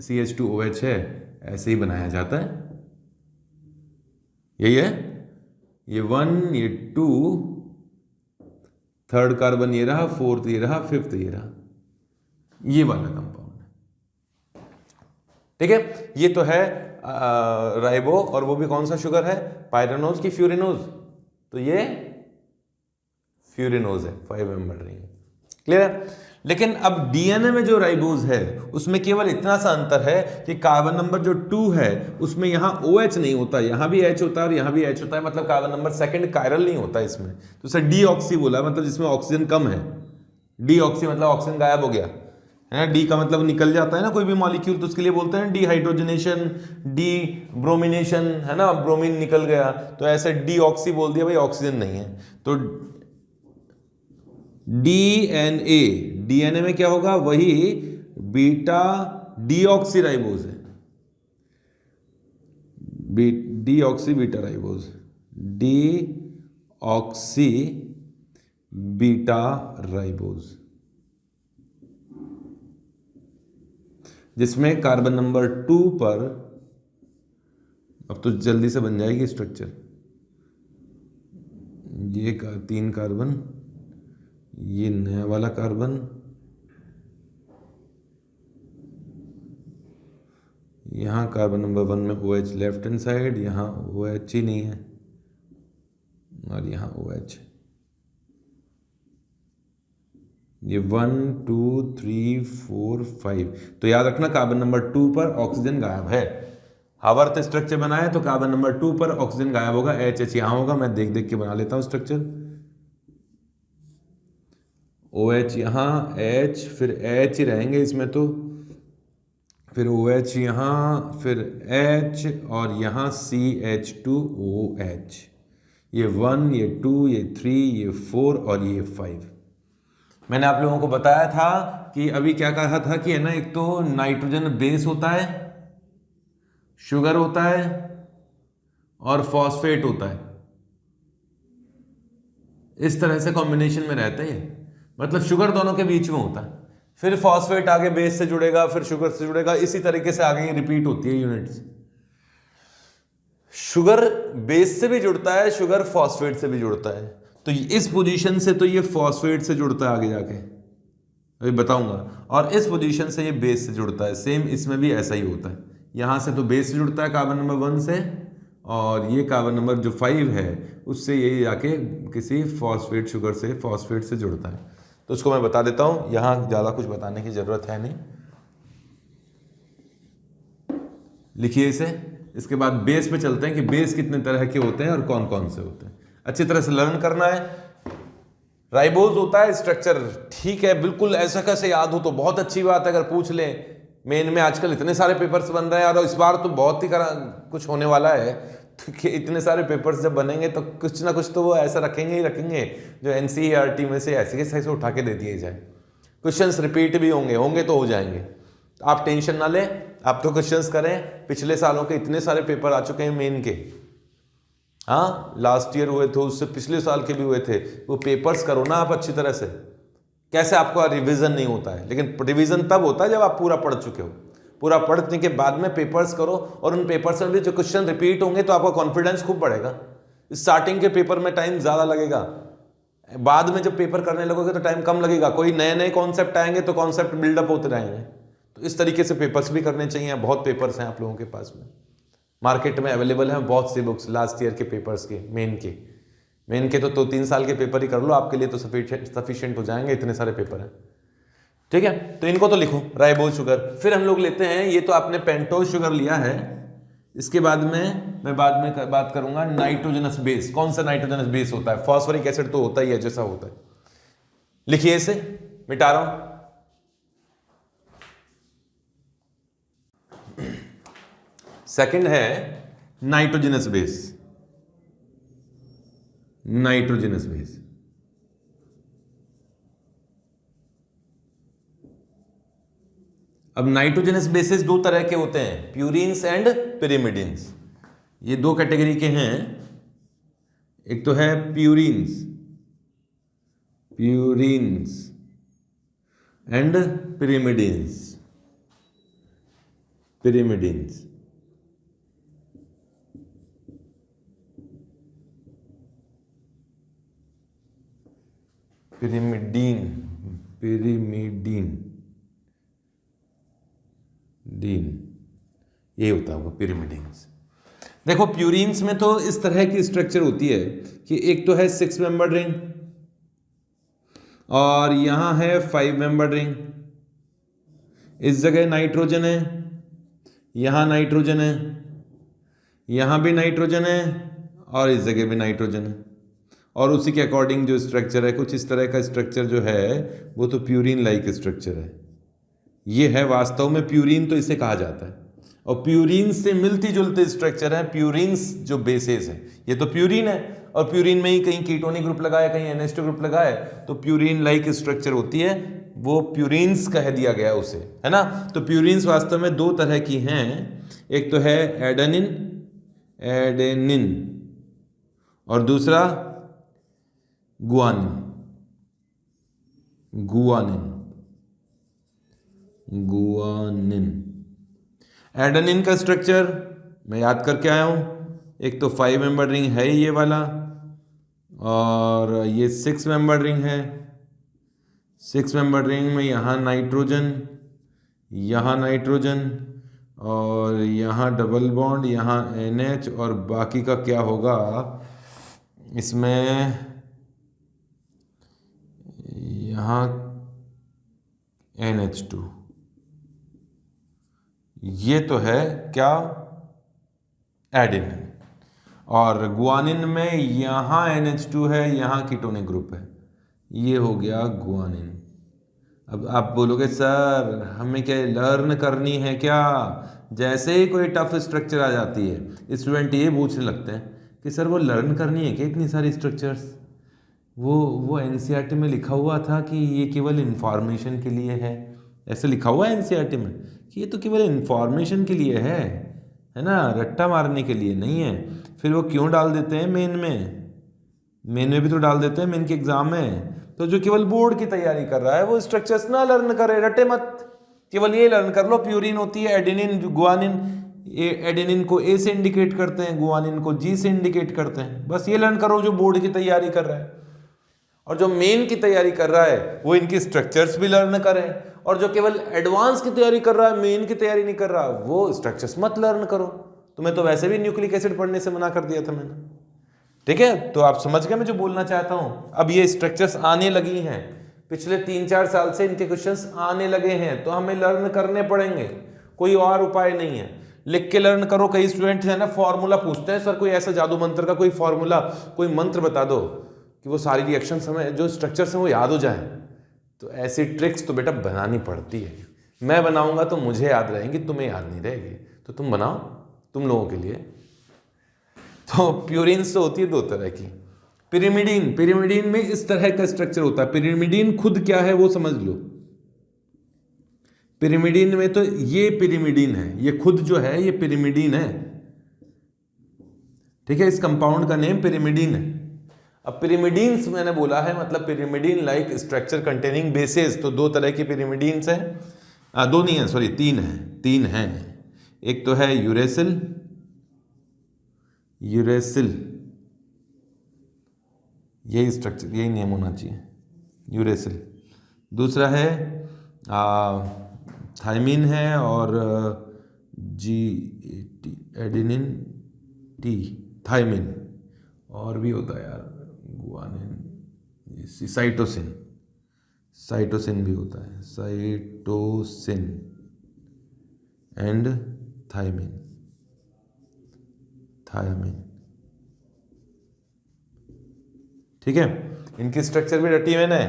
CH2OH है। ऐसे ही बनाया जाता है। यही है, ये 1, ये 2, थर्ड कार्बन ये रहा, फोर्थ ये रहा, फिफ्थ ये रहा, ये वाला कंपाउंड है। ठीक है, ये तो है राइबो, और वो भी कौन सा शुगर है? पायरेनोज की फ्यूरिनोज? तो ये फ्यूरिनोज है, 5 मेंबर रिंग। क्लियर है? लेकिन अब डीएनए में जो राइबोज है उसमें केवल इतना सा अंतर है कि कार्बन नंबर जो 2 है उसमें यहाँ OH नहीं होता, यहाँ भी H होता है और यहाँ भी H होता है, मतलब कार्बन नंबर 2 कायरल नहीं होता इसमें, तो उसे डीऑक्सी बोला, मतलब जिसमें ऑक्सीजन कम है। डीऑक्सी मतलब ऑक्सीजन गायब हो गया है ना, डी का मतलब निकल जाता है ना कोई भी मॉलिक्यूल, तो उसके लिए बोलते हैं डिहाइड्रोजनेशन, डी ब्रोमिनेशन, है ना, ब्रोमीन निकल गया, तो ऐसे डीऑक्सी बोल दिया, भाई ऑक्सीजन नहीं है। तो डीएनए में क्या होगा? वही बीटा डीऑक्सी राइबोज है, deoxy beta ribose, deoxy beta ribose, जिसमें कार्बन नंबर 2 पर, अब तो जल्दी से बन जाएगी स्ट्रक्चर, ये 3 कार्बन, ये नया वाला कार्बन, यहाँ कार्बन नंबर 1 में OH लेफ्ट हैंड साइड, यहाँ OH ही नहीं है, और यहाँ OH। ये 1 2 3 4 5, तो याद रखना कार्बन नंबर 2 पर ऑक्सीजन गायब है। हावर्थ स्ट्रक्चर बनाया तो कार्बन नंबर 2 पर ऑक्सीजन गायब होगा, HH यहाँ होगा। मैं देख देख के बना लेता हूँ स्ट्रक्चर। OH यहाँ, H, फिर H ही रहेंगे इसमें, तो फिर OH यहाँ, फिर H, और यहाँ CH2OH। ये 1, ये 2, ये 3, ये 4 और ये 5। मैंने आप लोगों को बताया था कि अभी क्या कहा था कि है ना, एक तो नाइट्रोजन बेस होता है, शुगर होता है, और फॉस्फेट होता है। इस तरह से कॉम्बिनेशन में रहते हैं, मतलब शुगर दोनों के बीच में होता है, फिर फॉस्फेट आगे बेस से जुड़ेगा, फिर शुगर से जुड़ेगा, इसी तरीके से आगे ये रिपीट होती है यूनिट्स। शुगर बेस से भी जुड़ता है, शुगर फॉस्फेट से भी जुड़ता है, तो इस पोजीशन से तो ये फॉस्फेट से जुड़ता है आगे जाके, अभी बताऊंगा, और इस पोजीशन से ये बेस से जुड़ता है। सेम इसमें भी ऐसा ही होता है, यहां से तो बेस से जुड़ता है कार्बन नंबर 1 से, और ये कार्बन नंबर जो 5 है उससे ये जाके किसी फॉस्फेट शुगर से, फॉस्फेट से जुड़ता है। तो उसको मैं बता देता हूं, यहां ज्यादा कुछ बताने की जरूरत है नहीं, लिखिए इसे। इसके बाद बेस पे चलते हैं कि बेस कितने तरह के होते हैं और कौन कौन से होते हैं, अच्छी तरह से लर्न करना है। राइबोज होता है स्ट्रक्चर, ठीक है, बिल्कुल ऐसा कैसे याद हो तो बहुत अच्छी बात है, अगर पूछ ले। मेन में आजकल इतने सारे पेपर्स बन रहे हैं, और इस बार तो बहुत ही कुछ होने वाला है, तो इतने सारे पेपर्स जब बनेंगे तो कुछ ना कुछ तो वो ऐसा रखेंगे ही रखेंगे जो NCERT में से ऐसे के ऐसे उठा के दे दिए जाए। क्वेश्चंस रिपीट भी होंगे तो हो जाएंगे, आप टेंशन ना लें, आप तो क्वेश्चंस करें। पिछले सालों के इतने सारे पेपर आ चुके हैं मेन के, हाँ, लास्ट ईयर हुए थे, उससे पिछले साल के भी हुए थे, वो पेपर्स करो ना आप अच्छी तरह से। कैसे आपका रिवीजन नहीं होता है, लेकिन रिवीजन तब होता है जब आप पूरा पढ़ चुके हो। पूरा पढ़ने के बाद में पेपर्स करो, और उन पेपर्स में भी जो क्वेश्चन रिपीट होंगे तो आपका कॉन्फिडेंस खूब बढ़ेगा। स्टार्टिंग के पेपर में टाइम ज़्यादा लगेगा, बाद में जब पेपर करने लगोगे तो टाइम कम लगेगा, कोई नए नए कॉन्सेप्ट आएंगे तो कॉन्सेप्ट बिल्डअप होते रहेंगे। तो इस तरीके से पेपर्स भी करने चाहिए। बहुत पेपर्स हैं आप लोगों के पास में, मार्केट में अवेलेबल हैं बहुत सी बुक्स लास्ट ईयर के पेपर्स के, मेन के तो 3 साल के पेपर ही कर लो, आपके लिए तो सफिशिएंट हो जाएंगे, इतने सारे पेपर हैं। ठीक है, तो इनको तो लिखो, राइबोज शुगर। फिर हम लोग लेते हैं, ये तो आपने पेंटोज शुगर लिया है, इसके बाद में मैं बाद में बात करूंगा नाइट्रोजनस बेस। कौन सा नाइट्रोजनस बेस होता है? फॉस्फोरिक एसिड तो होता ही है, जैसा होता है। लिखिए इसे, मिटा रहा हूं। सेकंड है नाइट्रोजनस बेस, नाइट्रोजनस बेस। अब नाइट्रोजनस बेसिस दो तरह के होते हैं, प्यूरिन्स एंड पिरिमिडिन्स। ये दो कैटेगरी के हैं, एक तो है प्यूरिन्स एंड पिरिमिडिन्स। ये होता होगा पिरिमिडिन्स। देखो प्यूरिन्स में तो इस तरह की स्ट्रक्चर होती है कि एक तो है 6 मेंबर रिंग और यहां है 5 मेंबर रिंग। इस जगह नाइट्रोजन है, यहां नाइट्रोजन है, यहां भी नाइट्रोजन है और इस जगह भी नाइट्रोजन है। और उसी के अकॉर्डिंग जो स्ट्रक्चर है, कुछ इस तरह का स्ट्रक्चर जो है वो तो प्यूरिन लाइक स्ट्रक्चर है। ये है वास्तव में प्यूरिन, तो इसे कहा जाता है। और प्यूरिन से मिलती जुलती स्ट्रक्चर है प्यूरिन्स जो बेसेस है। ये तो प्यूरिन है और प्यूरिन में ही कहीं कीटोनिक ग्रुप लगाए, कहीं NH2 ग्रुप लगाए, तो प्यूरिन लाइक स्ट्रक्चर होती है, वो प्यूरिन्स कह दिया गया उसे, है ना। तो प्यूरिन्स वास्तव में दो तरह की हैं, एक तो है एडेनिन और दूसरा गुआनिन। एडेनिन का स्ट्रक्चर मैं याद करके आया हूं, एक तो 5 मेंबर रिंग है ये वाला और ये 6 मेंबर रिंग है। 6 मेंबर रिंग में यहाँ नाइट्रोजन और यहाँ डबल बॉन्ड, यहाँ NH और बाकी का क्या होगा इसमें, यहाँ NH2। ये तो है क्या, एडेनिन। और गुआनिन में यहाँ NH2 है, यहाँ कीटोनिक ग्रुप है, ये हो गया गुआनिन। अब आप बोलोगे सर हमें क्या लर्न करनी है क्या? जैसे ही कोई टफ स्ट्रक्चर आ जाती है स्टूडेंट ये पूछने लगते हैं कि सर वो लर्न करनी है क्या इतनी सारी स्ट्रक्चर्स? वो NCERT में लिखा हुआ था कि ये केवल इन्फॉर्मेशन के लिए है, ऐसे लिखा हुआ है NCERT में कि ये तो केवल इन्फॉर्मेशन के लिए है ना, रट्टा मारने के लिए नहीं है। फिर वो क्यों डाल देते हैं मेन में भी तो डाल देते हैं मेन के एग्जाम में। तो जो केवल बोर्ड की तैयारी कर रहा है वो स्ट्रक्चर्स ना लर्न करे, रटे मत, केवल ये लर्न कर लो। प्यूरिन होती है एडेनिन, गुआनिन, एडेनिन को A से इंडिकेट करते हैं, गुआनिन को G से इंडिकेट करते हैं, बस ये लर्न करो जो बोर्ड की तैयारी कर रहा है। और जो मेन की तैयारी कर रहा है वो इनकी स्ट्रक्चर्स भी लर्न करें, और जो केवल एडवांस की तैयारी कर रहा है मेन की तैयारी नहीं कर रहा वो स्ट्रक्चर्स मत लर्न करो। तुम्हें तो वैसे भी न्यूक्लिक एसिड पढ़ने से मना कर दिया था मैंने, ठीक है। तो आप समझ गए मैं जो बोलना चाहता हूं। अब ये स्ट्रक्चर्स आने लगी हैं, पिछले 3-4 साल से इनके क्वेश्चंस आने लगे हैं, तो हमें लर्न करने पड़ेंगे, कोई और उपाय नहीं है। लिख के लर्न करो। कई स्टूडेंट है ना फॉर्मूला पूछते हैं, सर कोई ऐसा जादू मंत्र का कोई फॉर्मूला, कोई मंत्र बता दो कि वो सारी रिएक्शंस हमें जो स्ट्रक्चर्स हैं वो याद हो जाए। तो ऐसी ट्रिक्स तो बेटा बनानी पड़ती है। मैं बनाऊंगा तो मुझे याद रहेंगी, तुम्हें याद नहीं रहेगी, तो तुम बनाओ तुम लोगों के लिए। तो प्यूरिन्स तो होती है दो तरह की। पिरिमिडीन में इस तरह का स्ट्रक्चर होता है। पिरिमिडीन खुद क्या है वो समझ लो। पिरिमिडीन में तो ये पिरिमिडीन है, ये खुद जो है ये पिरिमिडीन है, ठीक है। इस कंपाउंड का नेम पिरिमिडीन है। अब पिरिमिडीन्स मैंने बोला है मतलब pyrimidine like structure containing bases. तो दो तरह की पिरिमिडीन्स हैं, दो नहीं है सॉरी तीन हैं। एक तो है यूरेसिल यही स्ट्रक्चर, यही नेम होना चाहिए, यूरेसिल। दूसरा है थायमिन है और GAT एडेनिन T थायमिन, और भी होता है यार गुआनिन, साइटोसिन, साइटोसिन भी होता है, साइटोसिन एंड थायमिन, थायमिन। ठीक है, इनकी स्ट्रक्चर भी रटी मैंने।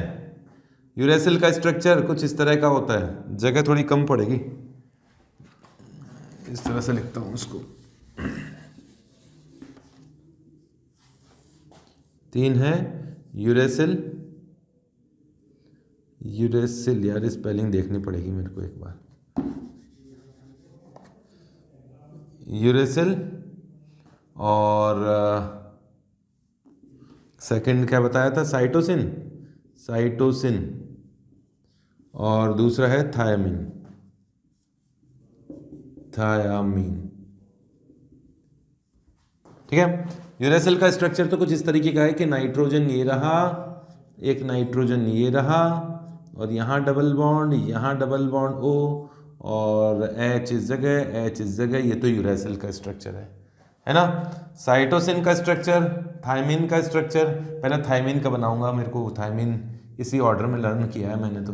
यूरेसिल का स्ट्रक्चर कुछ इस तरह का होता है, जगह थोड़ी कम पड़ेगी, इस तरह से लिखता हूं इसको। 3 है यूरेसिल, यूरेसिल यार स्पेलिंग देखनी पड़ेगी मेरे को एक बार। यूरेसिल और सेकंड क्या बताया था, साइटोसिन, साइटोसिन, और दूसरा है थायमिन, थायामीन। ठीक है, यूरेसिल का स्ट्रक्चर तो कुछ इस तरीके का है कि नाइट्रोजन ये रहा, एक नाइट्रोजन ये रहा, और यहाँ डबल बॉन्ड, यहाँ डबल बॉन्ड O, और H इस जगह, H इस जगह। ये तो यूरेसिल का स्ट्रक्चर है ना। साइटोसिन का स्ट्रक्चर, थायमिन का स्ट्रक्चर, पहले थायमिन का बनाऊंगा, मेरे को थायमिन इसी ऑर्डर में लर्न किया है मैंने। तो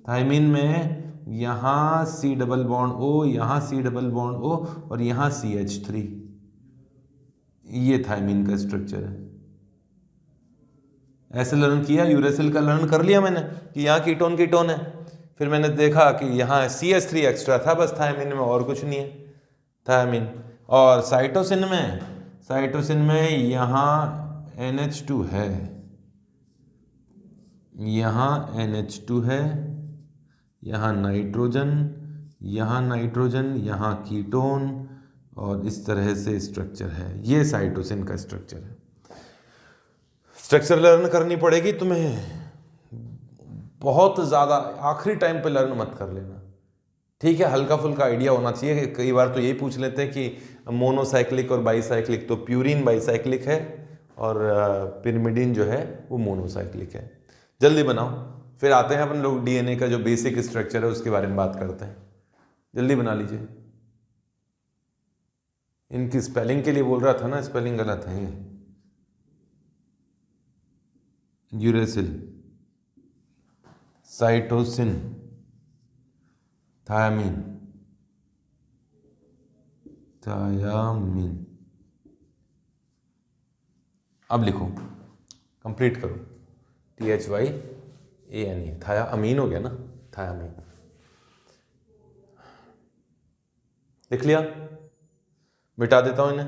थायमिन में यहाँ C डबल बॉन्ड O, यहाँ C डबल बॉन्ड O, और यहाँ CH3, ये थायमिन का स्ट्रक्चर है। ऐसे लर्न किया। यूरेसिल का लर्न कर लिया मैंने कि यहाँ कीटोन कीटोन है, फिर मैंने देखा कि यहाँ CH3 एक्स्ट्रा था बस थायमिन में, और कुछ नहीं है थायमिन। और साइटोसिन में, साइटोसिन में यहाँ NH2 है, यहाँ NH2 है, यहाँ नाइट्रोजन, यहाँ नाइट्रोजन, यहाँ कीटोन, और इस तरह से स्ट्रक्चर है। ये साइटोसिन का स्ट्रक्चर है। स्ट्रक्चर लर्न करनी पड़ेगी तुम्हें, बहुत ज़्यादा आखिरी टाइम पे लर्न मत कर लेना, ठीक है। हल्का फुल्का आइडिया होना चाहिए। कई बार तो यही पूछ लेते हैं कि मोनोसाइक्लिक और बाईसाइक्लिक, तो प्यूरिन बाईसाइक्लिक है और पिरिमिडिन जो है वो मोनोसाइक्लिक है। जल्दी बनाओ, फिर आते हैं अपन लोग DNA का जो बेसिक स्ट्रक्चर है उसके बारे में बात करते हैं। जल्दी बना लीजिए। इनकी स्पेलिंग के लिए बोल रहा था ना, स्पेलिंग गलत है। Uracil, cytosine, thymine, thymine. अब लिखो, कंप्लीट करो। THYANE, थाया अमीन हो गया ना, थायामीन। लिख लिया, मिटा देता हूं इन्हें।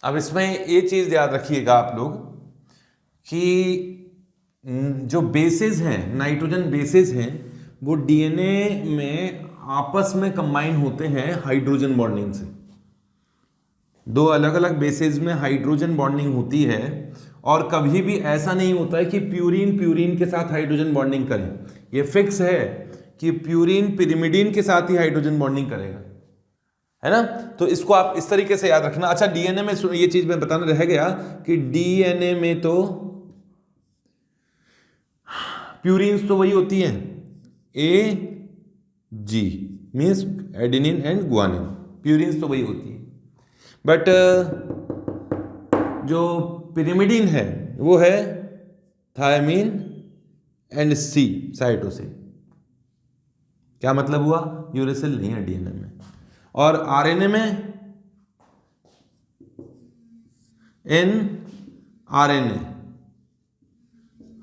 अब इसमें ये चीज याद रखिएगा आप लोग कि जो बेसेस हैं, नाइट्रोजन बेसेस हैं, वो DNA में आपस में कंबाइन होते हैं हाइड्रोजन बॉन्डिंग से। दो अलग अलग बेसेस में हाइड्रोजन बॉन्डिंग होती है, और कभी भी ऐसा नहीं होता है कि प्यूरिन प्यूरिन के साथ हाइड्रोजन बॉन्डिंग करे। ये फिक्स है कि प्यूरिन पिरिमिडिन के साथ ही हाइड्रोजन बॉन्डिंग करेगा, है ना। तो इसको आप इस तरीके से याद रखना। अच्छा, DNA में ये चीज मैं बताना रह गया कि DNA में तो प्यूरिन्स तो वही होती हैं, AG means adenine and guanine, purines तो वही होती है। बट जो पिरिमिडिन है वो है थायमीन एंड C, साइटोसिन। क्या मतलब हुआ, यूरेसिल नहीं है DNA में। और RNA में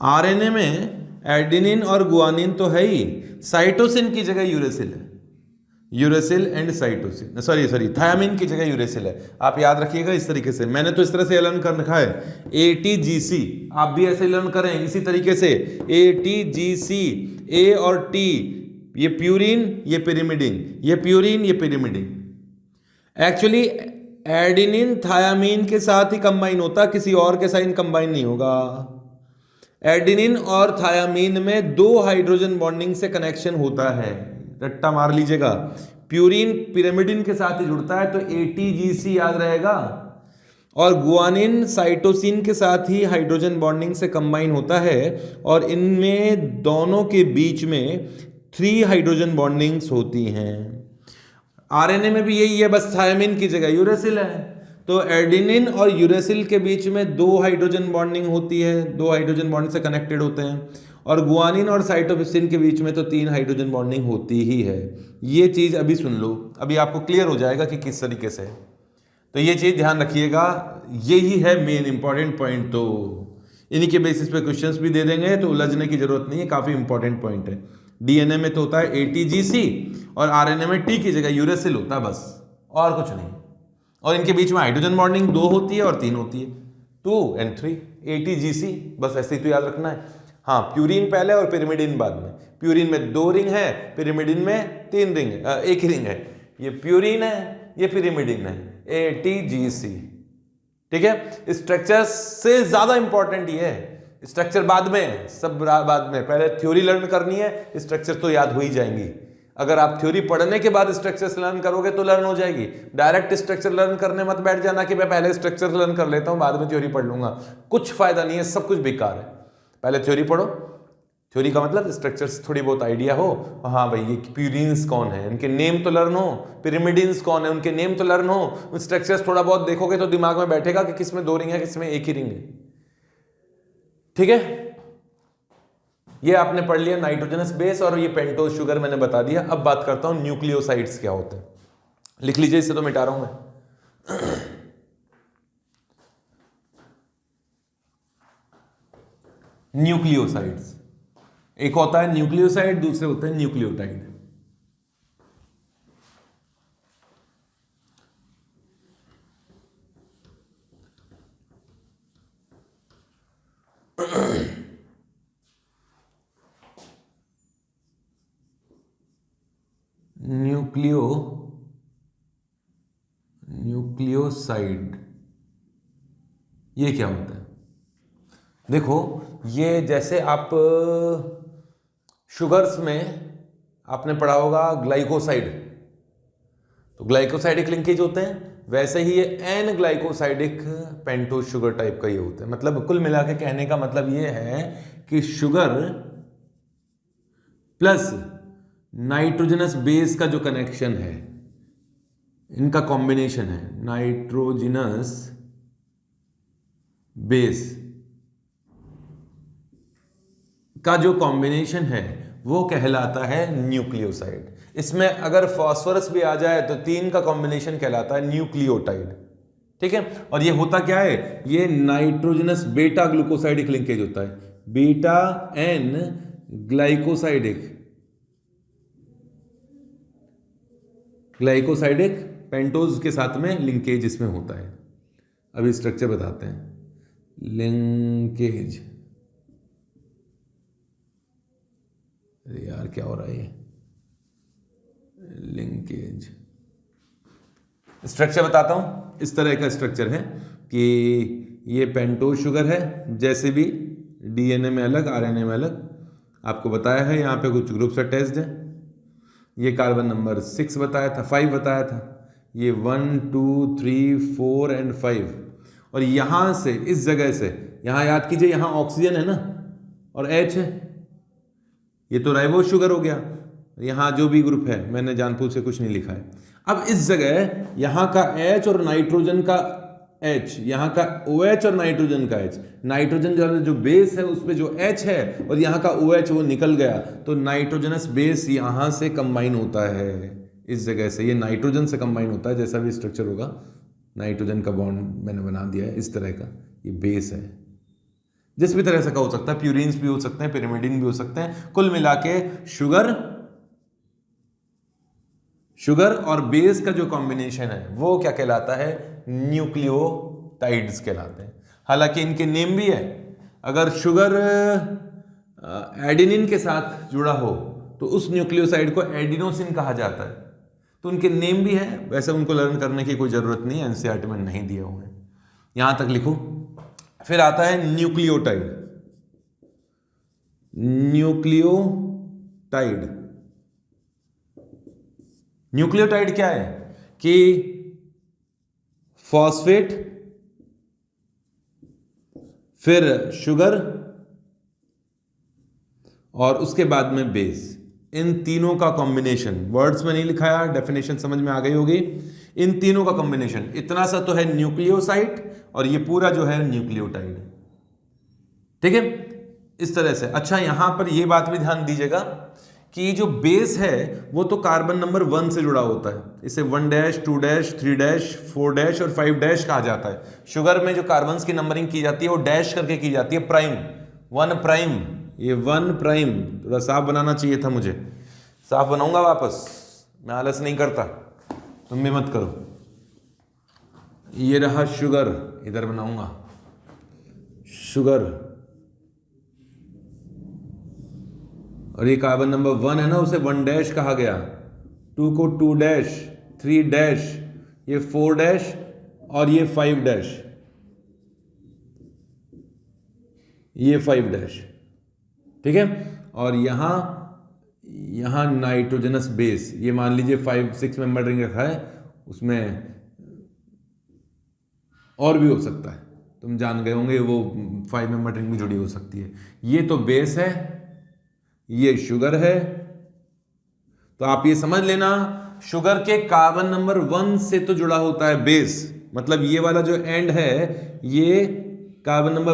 RNA में एडेनिन और गुआनिन तो है ही, साइटोसिन की जगह यूरेसिल है। Uracil and cytosine, sorry thiamine की जगह यूरेसिल है। आप याद रखिएगा इस तरीके से। मैंने तो इस तरह से लर्न कर रखा है, ATGC, आप भी ऐसे लर्न करें इसी तरीके से। ATGC, A और T, ये प्यूरिन, ये पिरिमिडिन, ये प्यूरिन, ये पिरिमिडिन। एक्चुअली एडेनिन थायामीन के साथ ही कंबाइन होता, किसी और के साथ कंबाइन नहीं होगा। एडेनिन और थायामीन में दो हाइड्रोजन बॉन्डिंग से कनेक्शन होता है, रट्टा मार लीजिएगा। प्यूरिन पिरिमिडिन के साथ ही जुड़ता है तो ATGC याद रहेगा, और गुआनिन साइटोसिन के साथ ही हाइड्रोजन बॉन्डिंग से कंबाइन होता है, और इनमें दोनों के बीच में 3 हाइड्रोजन बॉन्डिंग्स होती हैं। आरएनए में भी यही है, बस थायमिन की जगह यूरेसिल है, तो एडेनिन और यूरेसिल के बीच में 2 हाइड्रोजन बॉन्डिंग होती है, 2 हाइड्रोजन बॉन्ड से कनेक्टेड होते हैं, और गुआनिन और साइटोसिन के बीच में तो 3 हाइड्रोजन बॉन्डिंग होती ही है। ये चीज अभी सुन लो, अभी आपको क्लियर हो जाएगा कि किस तरीके से, तो ये चीज ध्यान रखिएगा, यही है मेन इंपॉर्टेंट पॉइंट। तो इन्हीं के बेसिस पे क्वेश्चंस भी दे देंगे, तो उलझने की जरूरत नहीं है, काफी इंपॉर्टेंट पॉइंट है। डीएनए में तो होता है ATGC और आरएनए में T की जगह यूरेसिल होता है, बस और कुछ नहीं, और इनके बीच में हाइड्रोजन बॉन्डिंग 2 होती है और 3 होती है, 2 और 3 ATGC, बस ऐसे ही तो याद रखना है। हाँ, प्यूरिन पहले और पिरिमिडिन बाद में। प्यूरिन में 2 रिंग है, पिरिमिडिन में 3 रिंग है, 1 ही रिंग है। ये प्यूरिन है, ये पिरिमिडिन है, ATGC। ठीक है, स्ट्रक्चर से ज्यादा इंपॉर्टेंट ये है, स्ट्रक्चर बाद में, सब बाद में, पहले थ्योरी लर्न करनी है, स्ट्रक्चर तो याद हो ही जाएंगी। अगर आप थ्योरी पढ़ने के बाद स्ट्रक्चर्स लर्न करोगे तो लर्न हो जाएगी। डायरेक्ट स्ट्रक्चर लर्न करने मत बैठ जाना कि मैं पहले स्ट्रक्चर लर्न कर लेता हूं बाद में थ्योरी पढ़ लूंगा, कुछ फायदा नहीं है, सब कुछ बेकार है। पहले थ्योरी पढ़ो, थ्योरी का मतलब स्ट्रक्चर्स थोड़ी बहुत आइडिया हो, हाँ भाई ये प्यूरिन्स कौन है उनके नेम तो लर्न हो, पिरिमिडिन्स कौन है उनके नेम तो लर्न हो, स्ट्रक्चर्स थोड़ा बहुत देखोगे तो दिमाग में बैठेगा कि किसमें 2 रिंग है, किसमें 1 ही रिंग है। ठीक है, ये आपने पढ़ लिया नाइट्रोजनस बेस और ये पेंटोज शुगर मैंने बता दिया। अब बात करता हूं न्यूक्लियोसाइड्स क्या होते हैं, लिख लीजिए, इसे तो मिटा रहा हूं मैं। न्यूक्लियोसाइड्स, एक होता है न्यूक्लियोसाइड, दूसरे होते हैं न्यूक्लियोटाइड। न्यूक्लियोसाइड ये क्या होता है? देखो, ये जैसे आप शुगर्स में आपने पढ़ा होगा ग्लाइकोसाइड, तो ग्लाइकोसाइडिक लिंकेज होते हैं, वैसे ही ये N glycosidic pentose sugar type का ये होता है। मतलब कुल मिला के कहने का मतलब ये है कि शुगर प्लस नाइट्रोजनस बेस का जो कनेक्शन है, इनका कॉम्बिनेशन है, नाइट्रोजनस बेस का जो कॉम्बिनेशन है वो कहलाता है न्यूक्लियोसाइड। इसमें अगर फास्फोरस भी आ जाए तो 3 का कॉम्बिनेशन कहलाता है न्यूक्लियोटाइड। ठीक है, और ये होता क्या है, ये नाइट्रोजनस बेटा ग्लूकोसाइडिक लिंकेज होता है, बीटा एन ग्लाइकोसाइडिक पेंटोज के साथ में लिंकेज इसमें होता है। अभी स्ट्रक्चर बताते हैं, लिंकेज, अरे यार क्या हो रहा है, ये लिंकेज स्ट्रक्चर बताता हूं। इस तरह का स्ट्रक्चर है कि ये पेंटोज शुगर है, जैसे भी डीएनए में अलग, आरएनए में अलग, आपको बताया है, यहाँ पे कुछ ग्रुप्स अटैच्ड है। ये कार्बन नंबर 6 बताया था, 5 बताया था, ये 1 2 3 4 एंड 5, और यहां से इस जगह से यहां याद कीजिए, यहां ऑक्सीजन है ना और H है, ये तो राइबोज शुगर हो गया। यहां जो भी ग्रुप है, मैंने जानबूझ से कुछ नहीं लिखा है। अब इस जगह यहां का H और नाइट्रोजन का H, यहाँ का OH और नाइट्रोजन का H, नाइट्रोजन जो बेस है उसमें जो H है और यहाँ का OH वो निकल गया, तो नाइट्रोजनस बेस यहाँ से कंबाइन होता है, इस जगह से ये नाइट्रोजन से कंबाइन होता है। जैसा भी स्ट्रक्चर होगा, नाइट्रोजन का बॉन्ड मैंने बना दिया है इस तरह का, ये बेस है। जिस भी तरह से का हो सकता है, प्यूरिन्स भी हो सकते हैं, पिरिमिडिन भी हो सकते हैं। कुल मिला के शुगर और बेस का जो कॉम्बिनेशन है वो क्या कहलाता है, न्यूक्लियोटाइड्स कहलाते हैं। हालांकि इनके नेम भी है, अगर शुगर एडेनिन के साथ जुड़ा हो तो उस न्यूक्लियोसाइड को एडिनोसिन कहा जाता है, तो उनके नेम भी है, वैसे उनको लर्न करने की कोई जरूरत नहीं है, एनसीईआरटी में नहीं दिए हुए हैं, यहां तक लिखो। फिर आता है न्यूक्लियोटाइड। न्यूक्लियोटाइड न्यूक्लियोटाइड क्या है कि फॉस्फेट, फिर शुगर और उसके बाद में बेस, इन तीनों का कॉम्बिनेशन, वर्ड्स में नहीं लिखाया, डेफिनेशन समझ में आ गई होगी। इन तीनों का कॉम्बिनेशन, इतना सा तो है न्यूक्लियोसाइड और ये पूरा जो है न्यूक्लियोटाइड। ठीक है, इस तरह से। अच्छा, यहां पर ये बात भी ध्यान दीजिएगा कि ये जो बेस है वो तो कार्बन नंबर 1 से जुड़ा होता है, इसे 1 डैश 2 डैश 3 डैश 4 डैश और 5 डैश कहा जाता है। शुगर में जो कार्बन्स की नंबरिंग की जाती है वो डैश करके की जाती है, प्राइम, 1 प्राइम, ये 1 प्राइम। थोड़ा साफ बनाना चाहिए था मुझे, साफ बनाऊंगा वापस, मैं आलस नहीं करता, तुम भी मत करो। ये रहा शुगर, इधर बनाऊंगा शुगर, और ये कार्बन नंबर 1 है ना, उसे 1 डैश कहा गया, 2 को 2 डैश, 3 डैश, ये 4 डैश और ये 5 डैश, ये 5 डैश। ठीक है, और यहां नाइट्रोजनस बेस, ये मान लीजिए 5-6 मेंबर रिंग रखा है, उसमें और भी हो सकता है, तुम जान गए होंगे, वो 5 मेंबर रिंग भी जुड़ी हो सकती है। ये तो बेस है, ये शुगर है। तो आप ये समझ लेना, शुगर के कार्बन नंबर 1 से तो जुड़ा होता है बेस, मतलब ये वाला जो एंड है ये कार्बन नंबर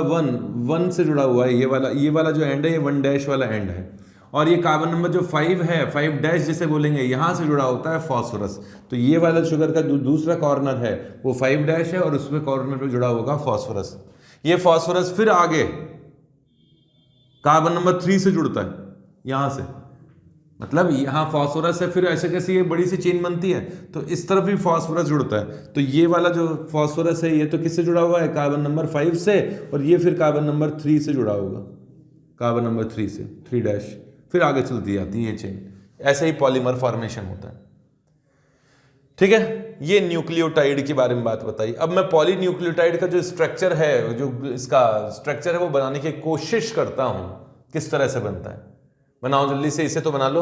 1 से जुड़ा हुआ है, ये वाला जो एंड है ये 1 डैश वाला एंड है। और ये कार्बन नंबर जो 5 है, 5 डैश जिसे बोलेंगे, यहां से जुड़ा होता है फॉस्फोरस। तो ये वाला शुगर का जो दूसरा कॉर्नर है वो 5 डैश है और उसमें कॉर्नर पे जुड़ा होगा फॉस्फोरस। ये फॉस्फोरस फिर आगे कार्बन नंबर 3 से जुड़ता है यहां से, मतलब यहां फॉस्फोरस है, फिर ऐसे कैसे ये बड़ी सी चेन बनती है, तो इस तरफ भी फॉस्फोरस जुड़ता है। तो ये वाला जो फॉस्फोरस है ये तो किससे जुड़ा हुआ है, कार्बन नंबर 5 से, और ये फिर कार्बन नंबर 3 से जुड़ा होगा, कार्बन नंबर 3 से, 3 डैश, फिर आगे चलती जाती है ये चेन। ऐसे ही पॉलीमर फॉर्मेशन होता है। ठीक है, ये न्यूक्लियोटाइड के बारे में बात बताई। अब मैं पॉलीन्यूक्लियोटाइड का जो स्ट्रक्चर है, जो इसका स्ट्रक्चर है, वो बनाने की कोशिश करता हूं, किस तरह से बनता है। बनाओ जल्दी से, इसे तो बना लो,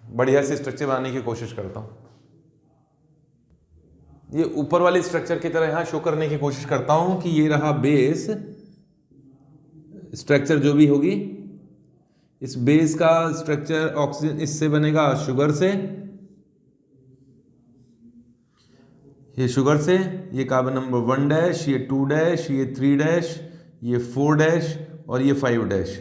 बढ़िया से स्ट्रक्चर बनाने की कोशिश करता हूं। ये ऊपर वाली स्ट्रक्चर की तरह यहां शो करने की कोशिश करता हूं कि ये रहा बेस स्ट्रक्चर, जो भी होगी इस बेस का स्ट्रक्चर ऑक्सीजन इससे बनेगा, शुगर से, ये शुगर से, ये कार्बन नंबर 1 डैश, ये 2 डैश, ये 3 डैश, ये 4 डैश और ये 5 डैश।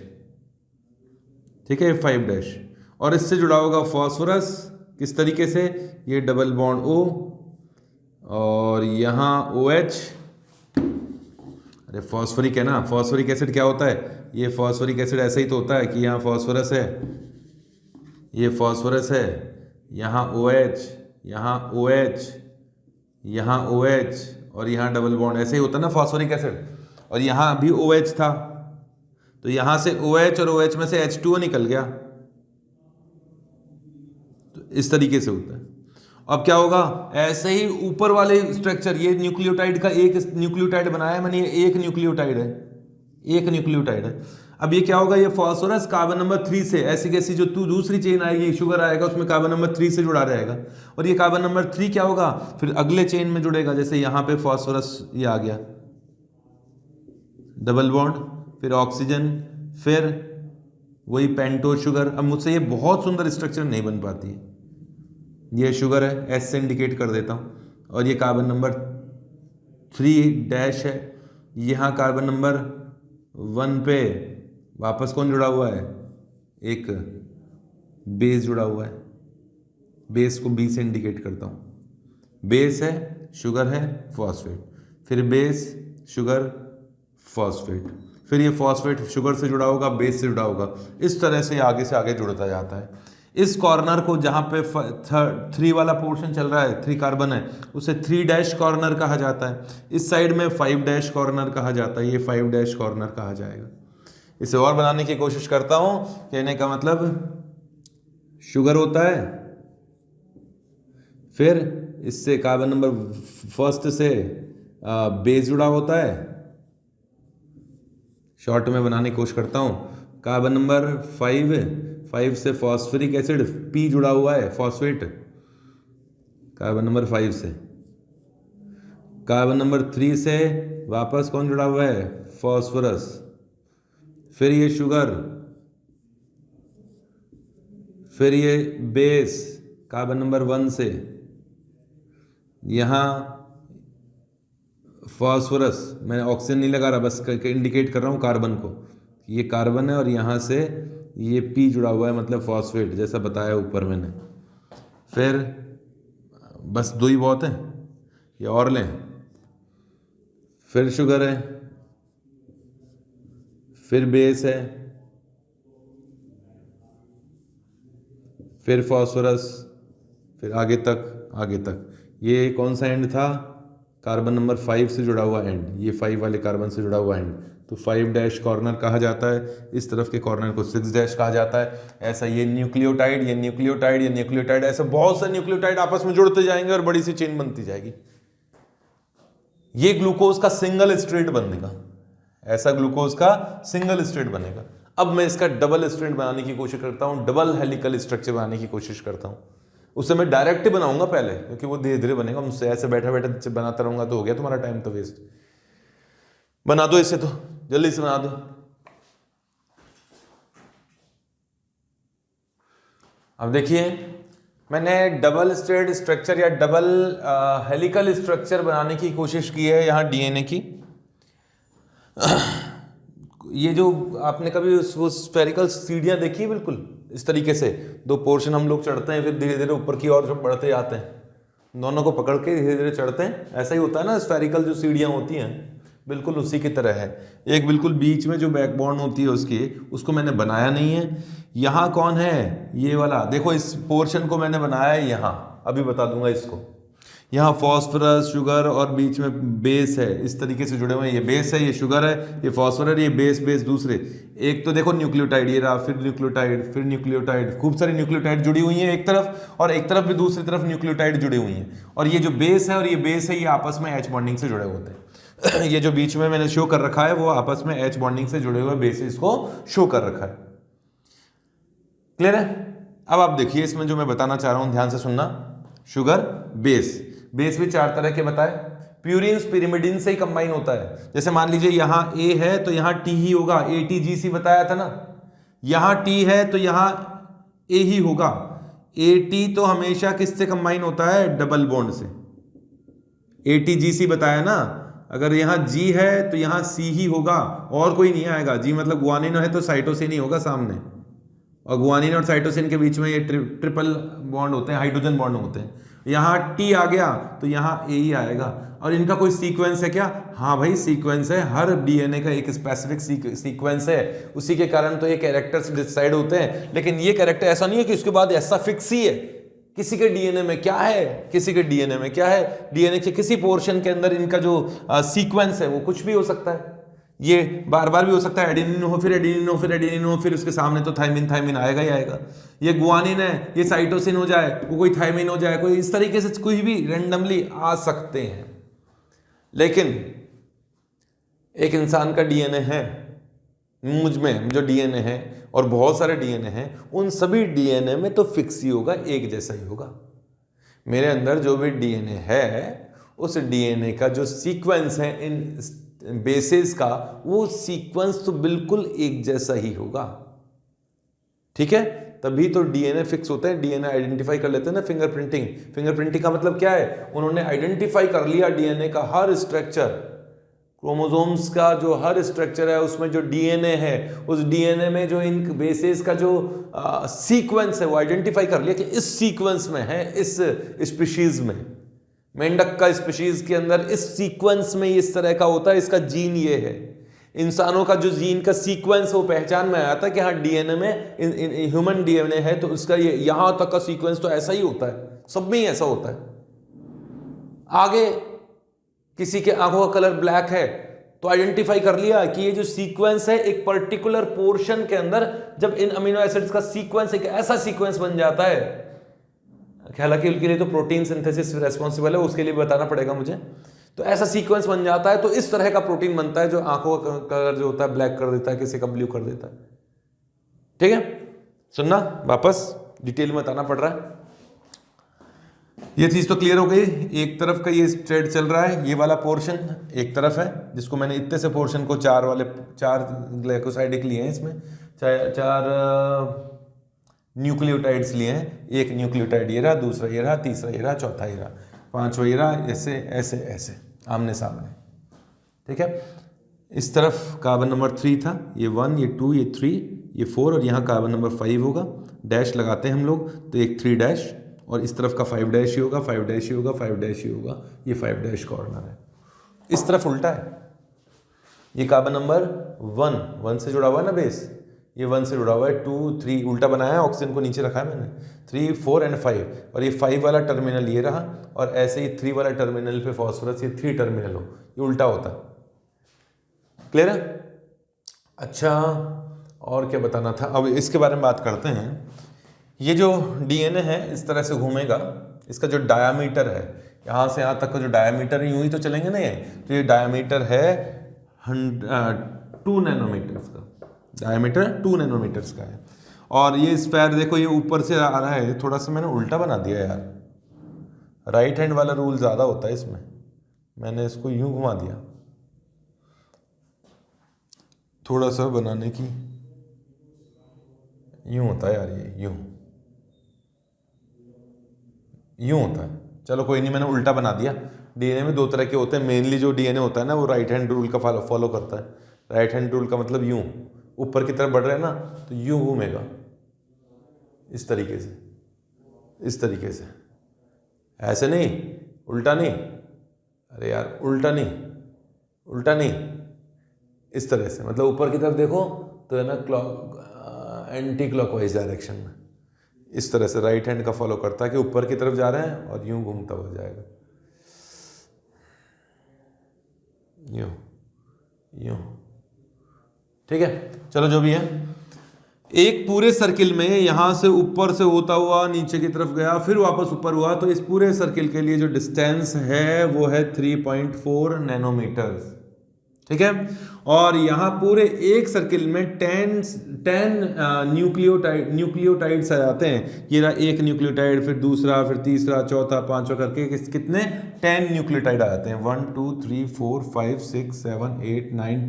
ठीक है, 5 डैश, और इससे जुड़ा होगा फॉस्फोरस, किस तरीके से, ये डबल बॉन्ड O और यहाँ OH। अरे फॉस्फोरिक है ना, फॉस्फोरिक एसिड क्या होता है, ये फॉस्फोरिक एसिड ऐसे ही तो होता है कि यहाँ फॉस्फोरस है, ये फॉस्फोरस है, यहाँ OH, यहाँ OH, यहाँ OH और यहाँ डबल बॉन्ड, ऐसे ही होता है ना फॉस्फोरिक एसिड। और यहाँ भी OH था, तो यहां से OH और OH में से H2O निकल गया, तो इस तरीके से होता है। अब क्या होगा, ऐसे ही ऊपर वाले स्ट्रक्चर, ये न्यूक्लियोटाइड का एक न्यूक्लियोटाइड बनाया मैंने, ये एक न्यूक्लियोटाइड है, एक न्यूक्लियोटाइड है। अब ये क्या होगा, ये फॉस्फोरस कार्बन नंबर 3 से, ऐसी कैसी जो दूसरी चेन आएगी, शुगर आएगा, उसमें कार्बन नंबर 3 से जुड़ा रहेगा, और ये कार्बन नंबर 3 क्या होगा, फिर अगले चेन में जुड़ेगा, जैसे यहां पे फॉस्फोरस ये आ गया, डबल बॉन्ड, फिर ऑक्सीजन, फिर वही पेंटोज शुगर। अब मुझसे ये बहुत सुंदर स्ट्रक्चर नहीं बन पाती है, ये शुगर है, एस से इंडिकेट कर देता हूँ, और ये कार्बन नंबर 3 डैश है, यहाँ कार्बन नंबर 1 पे वापस कौन जुड़ा हुआ है, एक बेस जुड़ा हुआ है, बेस को बी से इंडिकेट करता हूँ, बेस है, शुगर है, फॉस्फेट, फिर बेस, शुगर, फॉस्फेट, फिर ये फॉस्फेट शुगर से जुड़ा होगा, बेस से जुड़ा होगा, इस तरह से आगे जुड़ता जाता है। इस कॉर्नर को जहाँ पे 3 वाला पोर्शन चल रहा है, 3 कार्बन है, उसे 3 डैश कॉर्नर कहा जाता है। इस साइड में 5 डैश कॉर्नर कहा जाता है, ये 5 डैश कॉर्नर कहा जाएगा। इसे और बनाने की कोशिश करता हूँ, कहने का मतलब शुगर होता है, फिर इससे कार्बन नंबर 1 से बेस जुड़ा होता है, शॉर्ट में बनाने की कोशिश करता हूँ, कार्बन नंबर 5 से फॉस्फोरिक एसिड P जुड़ा हुआ है, फॉस्फेट, कार्बन नंबर 5 से। कार्बन नंबर 3 से वापस कौन जुड़ा हुआ है, फॉस्फोरस। फिर ये शुगर, फिर ये बेस कार्बन नंबर 1 से, यहाँ फॉस्फोरस, मैं ऑक्सीजन नहीं लगा रहा, बस इंडिकेट कर रहा हूँ कार्बन को, ये कार्बन है और यहाँ से ये पी जुड़ा हुआ है, मतलब फॉस्फेट, जैसा बताया ऊपर मैंने। फिर बस 2 ही बहुत है, ये और लें। फिर शुगर है, फिर बेस है, फिर फॉस्फोरस, फिर आगे तक आगे तक। ये कौन सा एंड था, कार्बन नंबर 5 से जुड़ा हुआ एंड, ये 5 वाले कार्बन से जुड़ा हुआ एंड, तो 5 डैश कॉर्नर कहा जाता है, इस तरफ के कॉर्नर को 6 डैश कहा जाता है। ऐसा ये न्यूक्लियोटाइड, ये न्यूक्लियोटाइड, ये न्यूक्लियोटाइड, ऐसे बहुत से न्यूक्लियोटाइड आपस में जुड़ते जाएंगे और बड़ी सी चेन बनती जाएगी। ये ग्लूकोज का सिंगल स्ट्रेट बनेगा, ऐसा ग्लूकोज का सिंगल स्ट्रेट बनेगा। अब मैं इसका डबल स्ट्रेट बनाने की कोशिश करता हूं, डबल हेलिकल स्ट्रक्चर बनाने की कोशिश करता हूं। उसे मैं डायरेक्ट ही बनाऊंगा पहले, क्योंकि वो धीरे धीरे बनेगा। मुझसे ऐसे बैठा बैठा बनाता रहूंगा तो हो गया तुम्हारा टाइम तो वेस्ट। बना दो इसे, तो जल्दी से बना दो। अब देखिए, मैंने डबल स्ट्रेट स्ट्रक्चर या डबल हेलिकल स्ट्रक्चर बनाने की कोशिश की है यहाँ डीएनए की। ये जो आपने कभी वो स्फेरिकल सीढ़ियाँ देखी है, बिल्कुल इस तरीके से 2 पोर्शन हम लोग चढ़ते हैं, फिर धीरे धीरे ऊपर की ओर बढ़ते जाते हैं, दोनों को पकड़ के धीरे धीरे चढ़ते हैं। ऐसा ही होता है ना, स्फेरिकल जो सीढ़ियाँ होती हैं, बिल्कुल उसी की तरह है। एक बिल्कुल बीच में जो बैकबोन होती है उसकी, उसको मैंने बनाया नहीं है। यहाँ कौन है, ये वाला देखो, इस पोर्शन को मैंने बनाया है यहाँ, अभी बता दूंगा इसको। यहाँ फॉस्फोरस, शुगर और बीच में बेस है, इस तरीके से जुड़े हुए हैं। ये बेस है, ये शुगर है, ये फॉस्फोरस, ये बेस, बेस दूसरे। एक तो देखो न्यूक्लियोटाइड, ये रहा, फिर न्यूक्लियोटाइड, फिर न्यूक्लियोटाइड, खूब सारी न्यूक्लियोटाइड जुड़ी हुई है एक तरफ, और एक तरफ भी दूसरी तरफ न्यूक्लियोटाइड जुड़ी हुई है। और ये जो बेस है और ये बेस है, ये आपस में H बॉन्डिंग से जुड़े होते हैं। ये जो बीच में मैंने शो कर रखा है वो आपस में H बॉन्डिंग से जुड़े हुए बेसिस को शो कर रखा है। क्लियर है? अब आप देखिए, इसमें जो मैं बताना चाह रहा हूं ध्यान से सुनना। शुगर, बेस, बेस भी 4 तरह के बताए। प्यूरिन पिरिमिडिन से ही कंबाइन होता है। जैसे मान लीजिए यहाँ A है तो यहाँ T ही होगा, ATGC बताया था ना। यहाँ T है तो यहाँ A ही होगा। AT तो हमेशा किससे कंबाइन होता है, डबल बॉन्ड से। ATGC बताया ना, अगर यहाँ G है तो यहाँ C ही होगा, और कोई नहीं आएगा। G मतलब गुआनिन है तो साइटोसिन ही होगा सामने, और गुआनिन और साइटोसिन के बीच में ये ट्रिपल बॉन्ड होते हैं, हाइड्रोजन बॉन्ड होते हैं। यहाँ T आ गया तो यहाँ A ही आएगा। और इनका कोई सीक्वेंस है क्या? हाँ भाई, सीक्वेंस है। हर डीएनए का एक स्पेसिफिक सीक्वेंस है, उसी के कारण तो ये कैरेक्टर्स डिसाइड होते हैं। लेकिन ये कैरेक्टर ऐसा नहीं है कि उसके बाद ऐसा फिक्स ही है। किसी के डीएनए में क्या है, किसी के डीएनए में क्या है, डीएनए के किसी पोर्शन के अंदर इनका जो सीक्वेंस है वो कुछ भी हो सकता है। ये बार बार भी हो सकता है, एडेनिन हो, फिर एडेनिन हो, फिर एडेनिन हो, फिर उसके सामने तो थायमिन, थायमिन आएगा ही आएगा। ये गुआनिन है, ये साइटोसिन हो जाए, वो कोई थायमिन हो जाए, कोई इस तरीके से कुछ भी रैंडमली आ सकते हैं। लेकिन एक इंसान का डीएनए है, मुझ में जो डीएनए है और बहुत सारे डीएनए हैं, उन सभी डीएनए में तो फिक्स ही होगा, एक जैसा ही होगा। मेरे अंदर जो भी डीएनए है, उस डीएनए का जो सीक्वेंस है इन बेसिस का, वो सीक्वेंस तो बिल्कुल एक जैसा ही होगा। ठीक है, तभी तो डीएनए फिक्स होते हैं। डीएनए आइडेंटिफाई कर लेते हैं ना, फिंगरप्रिंटिंग। फिंगरप्रिंटिंग का मतलब क्या है? उन्होंने आइडेंटिफाई कर लिया डीएनए का हर स्ट्रक्चर, क्रोमोसोम्स का जो हर स्ट्रक्चर है उसमें जो डीएनए है, उस डीएनए में जो इन बेसिस का जो सीक्वेंस है वो आइडेंटिफाई कर लिया कि इस सीक्वेंस में है, इस स्पीशीज में, मेंढक का स्पीशीज के अंदर इस सीक्वेंस में इस तरह का होता है, इसका जीन ये है। इंसानों का जो जीन का सीक्वेंस वो पहचान में आया था कि हाँ डीएनए में ह्यूमन डीएनए है तो उसका ये यहां तक का सीक्वेंस तो ऐसा ही होता है, सब में ही ऐसा होता है। आगे किसी के आंखों का कलर ब्लैक है तो आइडेंटिफाई कर लिया कि ये जो सीक्वेंस है एक पर्टिकुलर पोर्शन के अंदर, जब इन अमीनो एसिड्स का सीक्वेंस एक ऐसा सीक्वेंस बन जाता है, हालांकि उनके लिए तो प्रोटीन सिंथेसिस रिस्पॉन्सिबल है, उसके लिए बताना पड़ेगा मुझे, तो ऐसा सीक्वेंस बन जाता है तो इस तरह का प्रोटीन बनता है जो आंखों का कलर जो होता है ब्लैक कर देता है, किसी का ब्लू कर देता है। ठीक है, सुनना, वापस डिटेल में बताना पड़ रहा है। ये चीज़ तो क्लियर हो गई। एक तरफ का ये स्ट्रेट चल रहा है, ये वाला पोर्शन एक तरफ है, जिसको मैंने इतने से पोर्शन को चार ग्लाइकोसाइडिक लिए हैं, इसमें चार न्यूक्लियोटाइड्स लिए हैं। एक न्यूक्लियोटाइड ये रहा, दूसरा ये रहा, तीसरा ये रहा, चौथा ये रहा, पांचवा ये रहा, ऐसे ऐसे ऐसे आमने सामने। ठीक है, इस तरफ कार्बन नंबर 3 था, ये 1, ये 2, ये 3, ये 4, और यहाँ कार्बन नंबर 5 होगा। डैश लगाते हैं हम लोग, तो एक 3 डैश, और इस तरफ का 5 डैश ही होगा, 5 डैश ही होगा, 5 डैश ही होगा। ये 5 डैश कॉर्नर है। इस तरफ उल्टा है, ये कार्बन नंबर 1 से जुड़ा हुआ है ना बेस, ये 1 से जुड़ा हुआ है, 2, 3 उल्टा बनाया है, ऑक्सीजन को नीचे रखा है मैंने, 3, 4 एंड 5, और ये 5 वाला टर्मिनल ये रहा, और ऐसे ही 3 वाला टर्मिनल पे फॉस्फोरस ये 3 टर्मिनल हो, ये उल्टा होता है। क्लियर है? अच्छा, और क्या बताना था, अब इसके बारे में बात करते हैं। ये जो डीएनए है इस तरह से घूमेगा, इसका जो डायामीटर है, यहाँ से यहाँ तक का जो डायामीटर है, यूं ही तो चलेंगे ना ये, तो ये डायामीटर है 2 नैनोमीटर्स का, डायमीटर 2 नैनोमीटर्स का है। और ये स्फीयर देखो, ये ऊपर से आ रहा है, थोड़ा सा मैंने उल्टा बना दिया यार, राइट हैंड वाला रूल ज़्यादा होता है इसमें, मैंने इसको यूं घुमा दिया, थोड़ा सा बनाने की, यूं होता है यार, ये यूं होता है। चलो कोई नहीं, मैंने उल्टा बना दिया। डीएनए में 2 तरह के होते हैं, मेनली जो डीएनए होता है ना, वो राइट हैंड रूल का फॉलो करता है। राइट हैंड रूल का मतलब यूं ऊपर की तरफ बढ़ रहे हैं ना, तो यूं घूमेगा, इस तरीके से, इस तरीके से, ऐसे नहीं, उल्टा नहीं, अरे यार उल्टा नहीं, उल्टा नहीं, इस तरह से, मतलब ऊपर की तरफ देखो तो है ना, एंटी क्लॉकवाइज डायरेक्शन में, इस तरह से राइट हैंड का फॉलो करता है कि ऊपर की तरफ जा रहे हैं और यूं घूमता हुआ जाएगा, यूं यूं। ठीक है, चलो जो भी है, एक पूरे सर्किल में यहां से ऊपर से होता हुआ नीचे की तरफ गया, फिर वापस ऊपर हुआ, तो इस पूरे सर्किल के लिए जो डिस्टेंस है वो है 3.4 नैनोमीटर्स। ठीक है, और यहाँ पूरे एक सर्किल में 10 न्यूक्लियोटाइड्स आ जाते हैं। ये रहा एक न्यूक्लियोटाइड, फिर दूसरा, फिर तीसरा, चौथा, पांचवा करके कितने 10 न्यूक्लियोटाइड आ जाते हैं। 1 2 3 4 5 6 7 8 9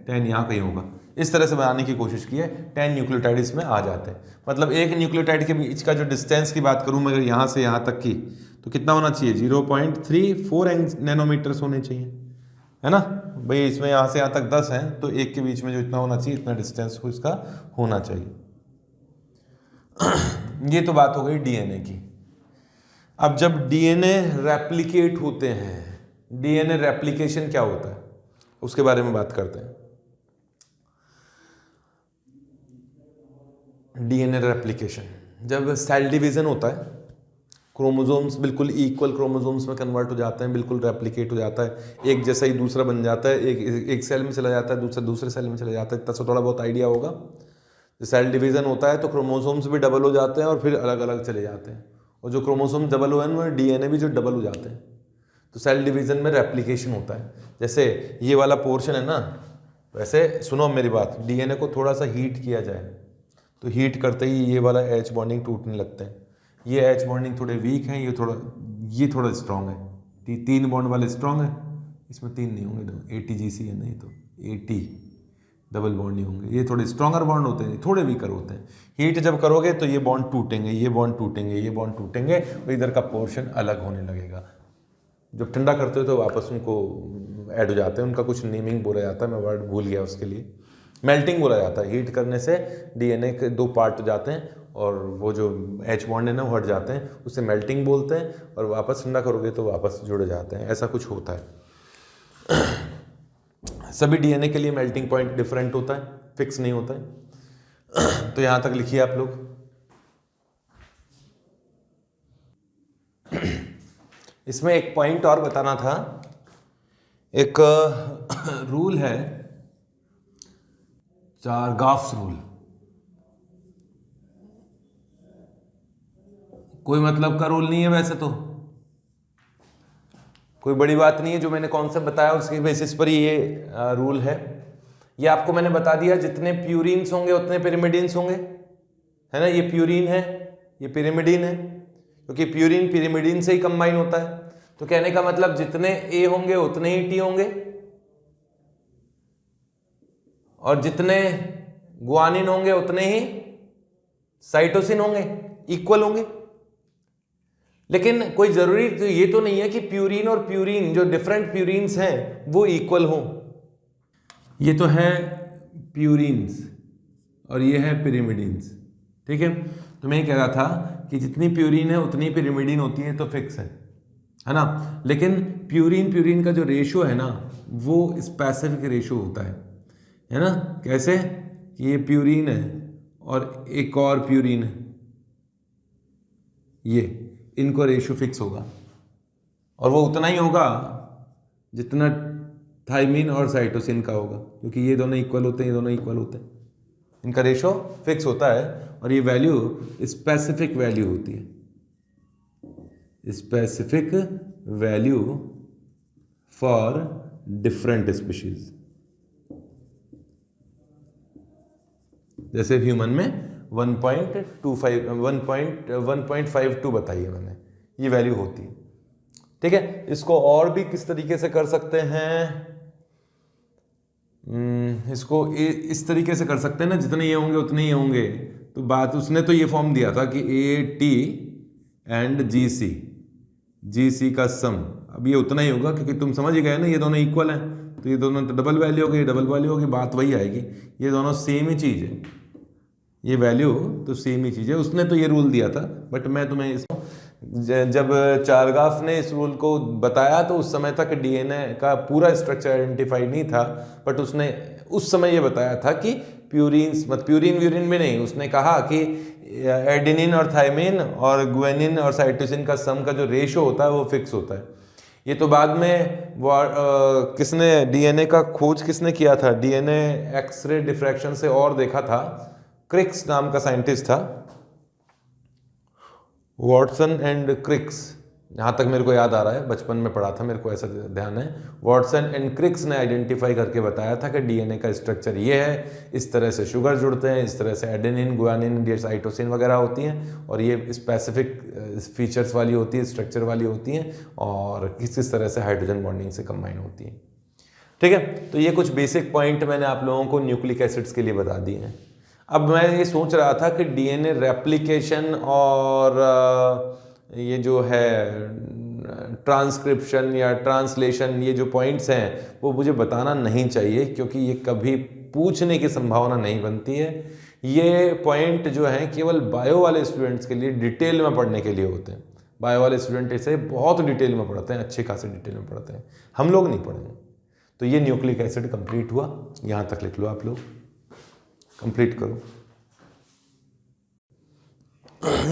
10 यहाँ कहीं होगा। इस तरह से बनाने की कोशिश की है, 10 न्यूक्लियोटाइड इसमें आ जाते हैं। मतलब एक न्यूक्लियोटाइड के बीच का जो डिस्टेंस की बात करूँ मैं अगर यहाँ से यहाँ तक की, तो कितना होना चाहिए, 0.34 नैनोमीटर्स होने चाहिए, है ना भाई। इसमें यहाँ से यहाँ तक 10 हैं, तो एक के बीच में जो इतना होना चाहिए, इतना डिस्टेंस को इसका होना चाहिए। ये तो बात हो गई डीएनए की। अब जब डीएनए रेप्लिकेट होते हैं, डीएनए रेप्लिकेशन क्या होता है उसके बारे में बात करते हैं। डीएनए रेप्लिकेशन, जब सेल डिवीजन होता है, क्रोमोसोम्स बिल्कुल इक्वल क्रोमोसोम्स में कन्वर्ट हो जाते हैं, बिल्कुल रेप्लिकेट हो जाता है, एक जैसा ही दूसरा बन जाता है, एक सेल में चला जाता है, दूसरा दूसरे सेल में चला जाता है। इतना सा थोड़ा बहुत आइडिया होगा। सेल डिवीजन होता है तो क्रोमोसोम्स भी डबल हो जाते हैं और फिर अलग अलग चले जाते हैं, और जो क्रोमोसोम डबल हुए हैं उनमें डीएनए भी जो डबल हो जाते हैं। तो सेल डिवीजन में रेप्लिकेशन होता है। जैसे ये वाला पोर्शन है ना, वैसे सुनो मेरी बात, डीएनए को थोड़ा सा हीट किया जाए तो हीट करते ही ये वाला एच बॉन्डिंग टूटने लगते हैं। ये एच बॉन्डिंग थोड़े वीक हैं, ये थोड़ा स्ट्रॉन्ग है। 3 बॉन्ड वाले स्ट्रॉन्ग है, इसमें 3 नहीं होंगे, तो ATGC है, नहीं तो AT डबल बॉन्ड नहीं होंगे। ये थोड़े स्ट्रॉन्गर बॉन्ड होते हैं, थोड़े वीकर होते हैं। हीट जब करोगे तो ये बॉन्ड टूटेंगे, ये बॉन्ड टूटेंगे, ये बॉन्ड टूटेंगे, और इधर का पोर्शन अलग होने लगेगा। जब ठंडा करते हो तो वापस उनको ऐड हो जाते हैं, उनका कुछ नेमिंग बोला जाता है, मैं वर्ड भूल गया उसके लिए, मेल्टिंग बोला जाता है। हीट करने से डीएनए के 2 पार्ट हो जाते हैं और वो जो एच बॉन्ड है ना वो हट जाते हैं, उसे मेल्टिंग बोलते हैं, और वापस ठंडा करोगे तो वापस जुड़ जाते हैं, ऐसा कुछ होता है। सभी डीएनए के लिए मेल्टिंग पॉइंट डिफरेंट होता है, फिक्स नहीं होता है। तो यहां तक लिखिए आप लोग। इसमें एक पॉइंट और बताना था, एक रूल है, चारगाफ्स रूल। कोई मतलब का रूल नहीं है, वैसे तो कोई बड़ी बात नहीं है, जो मैंने कॉन्सेप्ट बताया उसके बेसिस पर ये रूल है। ये आपको मैंने बता दिया, जितने प्यूरिन्स होंगे उतने पिरिमिडिन्स होंगे, है ना। ये प्यूरिन है, ये पिरिमिडिन है, क्योंकि प्यूरिन पिरिमिडीन से ही कंबाइन होता है। तो कहने का मतलब जितने ए होंगे उतने ही टी होंगे, और जितने गुआनिन होंगे उतने ही साइटोसिन होंगे, इक्वल होंगे। लेकिन कोई जरूरी तो ये तो नहीं है कि प्यूरिन और प्यूरिन जो डिफरेंट प्यूरिन्स हैं वो इक्वल हों। ये तो है प्यूरिन्स और ये है पिरिमिडीन्स, ठीक है। तो मैं ये कह रहा था कि जितनी प्यूरिन है उतनी पिरिमिडीन होती है, तो फिक्स है ना। लेकिन प्यूरिन का जो रेशो है ना वो स्पेसिफिक रेशो होता है ना। कैसे कि ये प्यूरिन है और एक और प्यूरिन है, ये इनको रेशो फिक्स होगा, और वो उतना ही होगा जितना थाइमिन और साइटोसिन का होगा, क्योंकि ये दोनों इक्वल होते हैं, ये दोनों इक्वल होते हैं, इनका रेशो फिक्स होता है। और ये वैल्यू स्पेसिफिक वैल्यू होती है, specific value for different species. जैसे ह्यूमन में 1.52 बताइए मैंने, ये वैल्यू होती है, ठीक है। इसको और भी किस तरीके से कर सकते हैं, इसको इस तरीके से कर सकते हैं ना, जितने ये होंगे उतने ही होंगे। तो बात उसने तो ये फॉर्म दिया था कि AT एंड GC का सम, अब ये उतना ही होगा क्योंकि तुम समझ ही गए ना, ये दोनों इक्वल हैं, तो ये दोनों तो डबल वैल्यू होगी, डबल वैल्यू होगी, बात वही आएगी। ये दोनों सेम ही चीज़ है, ये वैल्यू तो सेम ही चीज़ है। उसने तो ये रूल दिया था, बट मैं तुम्हें इसको जब चारगाफ ने इस रूल को बताया तो उस समय तक DNA का पूरा स्ट्रक्चर आइडेंटिफाई नहीं था, बट उसने उस समय ये बताया था कि प्यूरिन व्यूरिन में नहीं, उसने कहा कि एडेनिन और थाइमिन और गुआनिन और साइटोसिन का सम का जो रेशो होता है वो फिक्स होता है। ये तो बाद में किसने DNA का खोज किसने किया था, DNA एक्सरे डिफ्रैक्शन से और देखा था, क्रिक्स नाम का साइंटिस्ट था, वॉटसन एंड क्रिक्स, जहाँ तक मेरे को याद आ रहा है, बचपन में पढ़ा था, मेरे को ऐसा ध्यान है। वॉटसन एंड क्रिक्स ने आइडेंटिफाई करके बताया था कि DNA का स्ट्रक्चर ये है, इस तरह से शुगर जुड़ते हैं, इस तरह से एडेनिन गुआनिन साइटोसिन वगैरह होती हैं, और ये स्पेसिफिक फीचर्स वाली होती है, स्ट्रक्चर वाली होती हैं, और किस तरह से हाइड्रोजन बॉन्डिंग से कंबाइन होती हैं, ठीक है। तो ये कुछ बेसिक पॉइंट मैंने आप लोगों को न्यूक्लिक एसिड्स के लिए बता दिए हैं। अब मैं ये सोच रहा था कि DNA रेप्लिकेशन और ये जो है ट्रांसक्रिप्शन या ट्रांसलेशन, ये जो पॉइंट्स हैं वो मुझे बताना नहीं चाहिए, क्योंकि ये कभी पूछने की संभावना नहीं बनती है। ये पॉइंट जो हैं केवल बायो वाले स्टूडेंट्स के लिए डिटेल में पढ़ने के लिए होते हैं। बायो वाले स्टूडेंट इसे बहुत डिटेल में पढ़ते हैं, अच्छे खासे डिटेल में पढ़ते हैं, हम लोग नहीं पढ़ेंगे। तो ये न्यूक्लिक एसिड कंप्लीट हुआ, यहाँ तक लिख लो आप लोग, कंप्लीट करो।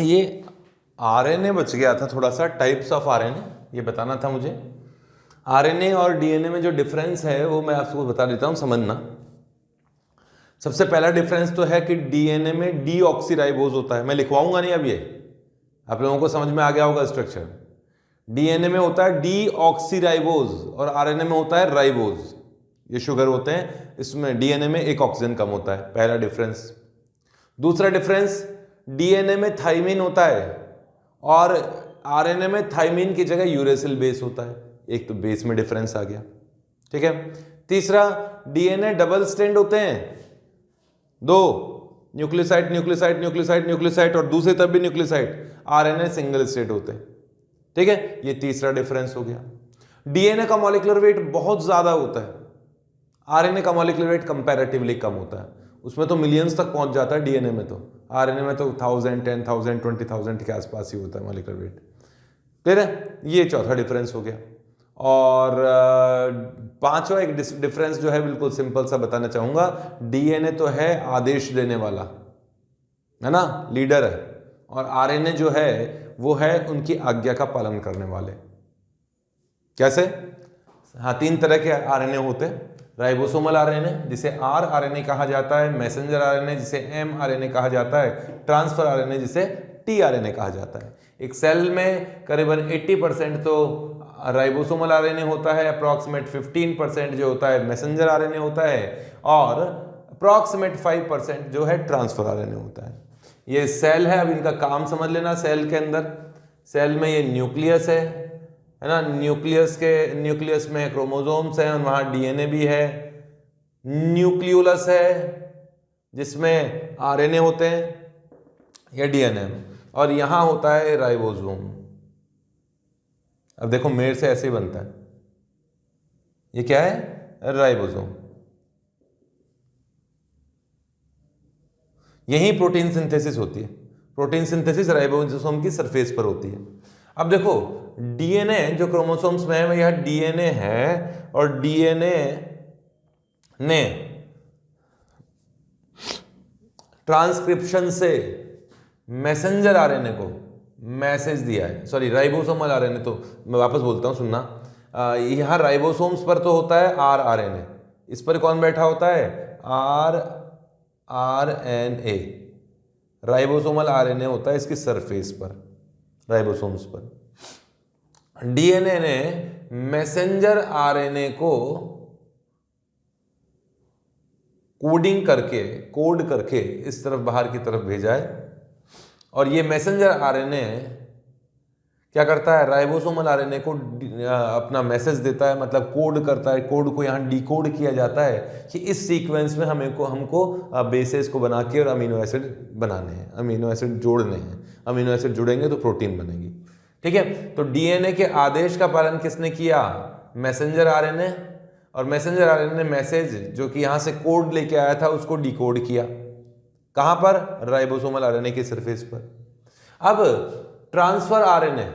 ये RNA बच गया था थोड़ा सा, टाइप्स ऑफ RNA ये बताना था मुझे। RNA और DNA में जो डिफरेंस है वो मैं आपको बता देता हूँ, समझना। सबसे पहला डिफरेंस तो है कि DNA में डीऑक्सीराइबोज होता है, मैं लिखवाऊंगा नहीं, अब ये आप लोगों को समझ में आ गया होगा स्ट्रक्चर। DNA में होता है डीऑक्सीराइबोज और RNA में होता है राइबोज, ये शुगर होते हैं, इसमें DNA में एक ऑक्सीजन कम होता है, पहला डिफरेंस। दूसरा डिफरेंस, DNA में थाइमिन होता है और RNA में थाइमिन की जगह यूरेसिल बेस होता है, एक तो बेस में डिफरेंस आ गया, ठीक है। तीसरा, DNA डबल स्ट्रैंड होते हैं, दो न्यूक्लियोसाइड न्यूक्लियोसाइड न्यूक्लियोसाइड न्यूक्लियोसाइड और दूसरी तरफ भी न्यूक्लियोसाइड, RNA सिंगल स्ट्रैंड होते हैं, ठीक है। ये तीसरा डिफरेंस हो गया। DNA का मॉलिक्यूलर वेट बहुत ज्यादा होता है, RNA का मॉलिक्यूलर वेट कंपैरेटिवली कम होता है, उसमें तो मिलियंस तक पहुंच जाता है DNA में, तो RNA में तो 1000 10,000 20,000 के आसपास ही होता है मॉलिक्यूलर वेट, क्लियर है। ये चौथा डिफरेंस हो गया। और पांचवा एक डिफरेंस जो है बिल्कुल सिंपल सा बताना चाहूंगा, DNA तो है आदेश देने वाला, है ना, लीडर है, और RNA जो है वो है उनकी आज्ञा का पालन करने वाले। कैसे? हाँ, तीन तरह के RNA होते हैं, राइबोसोमल RNA जिसे rRNA कहा जाता है, मैसेंजर RNA जिसे mRNA कहा जाता है, ट्रांसफर RNA जिसे tRNA कहा जाता है। एक सेल में करीबन 80% तो राइबोसोमल RNA होता है, अप्रॉक्सीमेट 15% जो होता है मैसेंजर RNA होता है, और अप्रॉक्सीमेट 5% जो है ट्रांसफर RNA होता है। ये सेल है, अब इनका काम समझ लेना। सेल के अंदर सेल में ये न्यूक्लियस है ना, न्यूक्लियस में क्रोमोसोम्स हैं और वहाँ डीएनए भी है। न्यूक्लियोलस है जिसमें आरएनए होते हैं या डीएनए, और यहाँ होता है राइबोसोम। अब देखो मेरे से ऐसे ही बनता है, ये क्या है, राइबोसोम। यही प्रोटीन सिंथेसिस होती है। प्रोटीन सिंथेसिस राइबोसोम की सरफेस पर होती है। अब देखो डीएनए जो क्रोमोसोम्स में है यह डीएनए है, और डीएनए ने ट्रांसक्रिप्शन से मैसेंजर आरएनए को मैसेज दिया है। सॉरी, राइबोसोमल आरएनए, तो मैं वापस बोलता हूं, सुनना। यहां राइबोसोम्स पर तो होता है आरएनए, इस पर कौन बैठा होता है, आरएनए। राइबोसोमल आरएनए होता है इसकी सरफेस पर, राइबोसोम्स पर। डीएनए ने मैसेंजर आरएनए को कोड करके इस तरफ बाहर की तरफ भेजा है, और ये मैसेंजर आरएनए क्या करता है, राइबोसोमल आरएनए को अपना मैसेज देता है, मतलब कोड करता है। कोड को यहाँ डिकोड किया जाता है कि इस सीक्वेंस में हमको बेसेस को बना के और अमीनो एसिड बनाने हैं, अमीनो एसिड जोड़ने हैं। अमीनो एसिड जुड़ेंगे तो प्रोटीन बनेगी। ठीक है, तो डीएनए के आदेश का पालन किसने किया, मैसेंजर आरएनए। और मैसेंजर आरएनए ने मैसेज जो कि यहाँ से कोड लेके आया था उसको डिकोड किया, कहाँ पर, राइबोसोमल आरएनए की सरफेस पर। अब ट्रांसफर आरएनए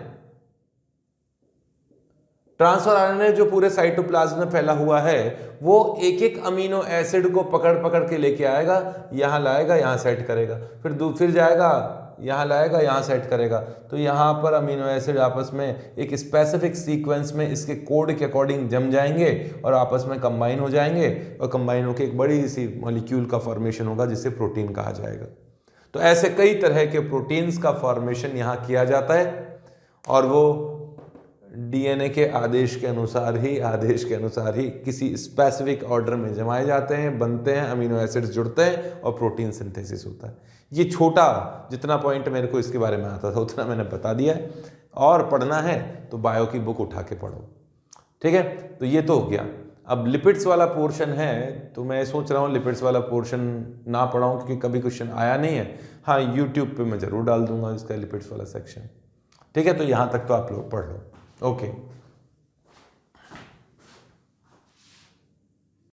जो पूरे साइटोप्लाज्म में फैला हुआ है, वो एक एक अमीनो एसिड को पकड़ के लेके आएगा, यहां लाएगा, यहां सेट करेगा, फिर जाएगा, यहां लाएगा, यहां सेट करेगा। तो यहां पर अमीनो एसिड आपस में एक स्पेसिफिक सीक्वेंस में इसके कोड के अकॉर्डिंग जम जाएंगे और आपस में कंबाइन हो जाएंगे, और कंबाइन होकर एक बड़ी सी मॉलिक्यूल का फॉर्मेशन होगा जिसे प्रोटीन कहा जाएगा। तो ऐसे कई तरह के प्रोटीन्स का फॉर्मेशन यहाँ किया जाता है, और वो डीएनए के आदेश के अनुसार ही किसी स्पेसिफिक ऑर्डर में जमाए जाते हैं, बनते हैं, अमीनो एसिड्स जुड़ते हैं और प्रोटीन सिंथेसिस होता है। ये छोटा जितना पॉइंट मेरे को इसके बारे में आता था उतना मैंने बता दिया है, और पढ़ना है तो बायो की बुक उठा के पढ़ो। ठीक है, तो ये तो हो गया। अब लिपिड्स वाला पोर्शन है, तो मैं सोच रहा हूँ लिपिड्स वाला पोर्शन ना पढ़ाऊँ क्योंकि कभी क्वेश्चन आया नहीं है। हाँ, यूट्यूब पे मैं ज़रूर डाल दूंगा इसका लिपिड्स वाला सेक्शन। ठीक है, तो यहाँ तक तो आप लोग पढ़ लो। ओके।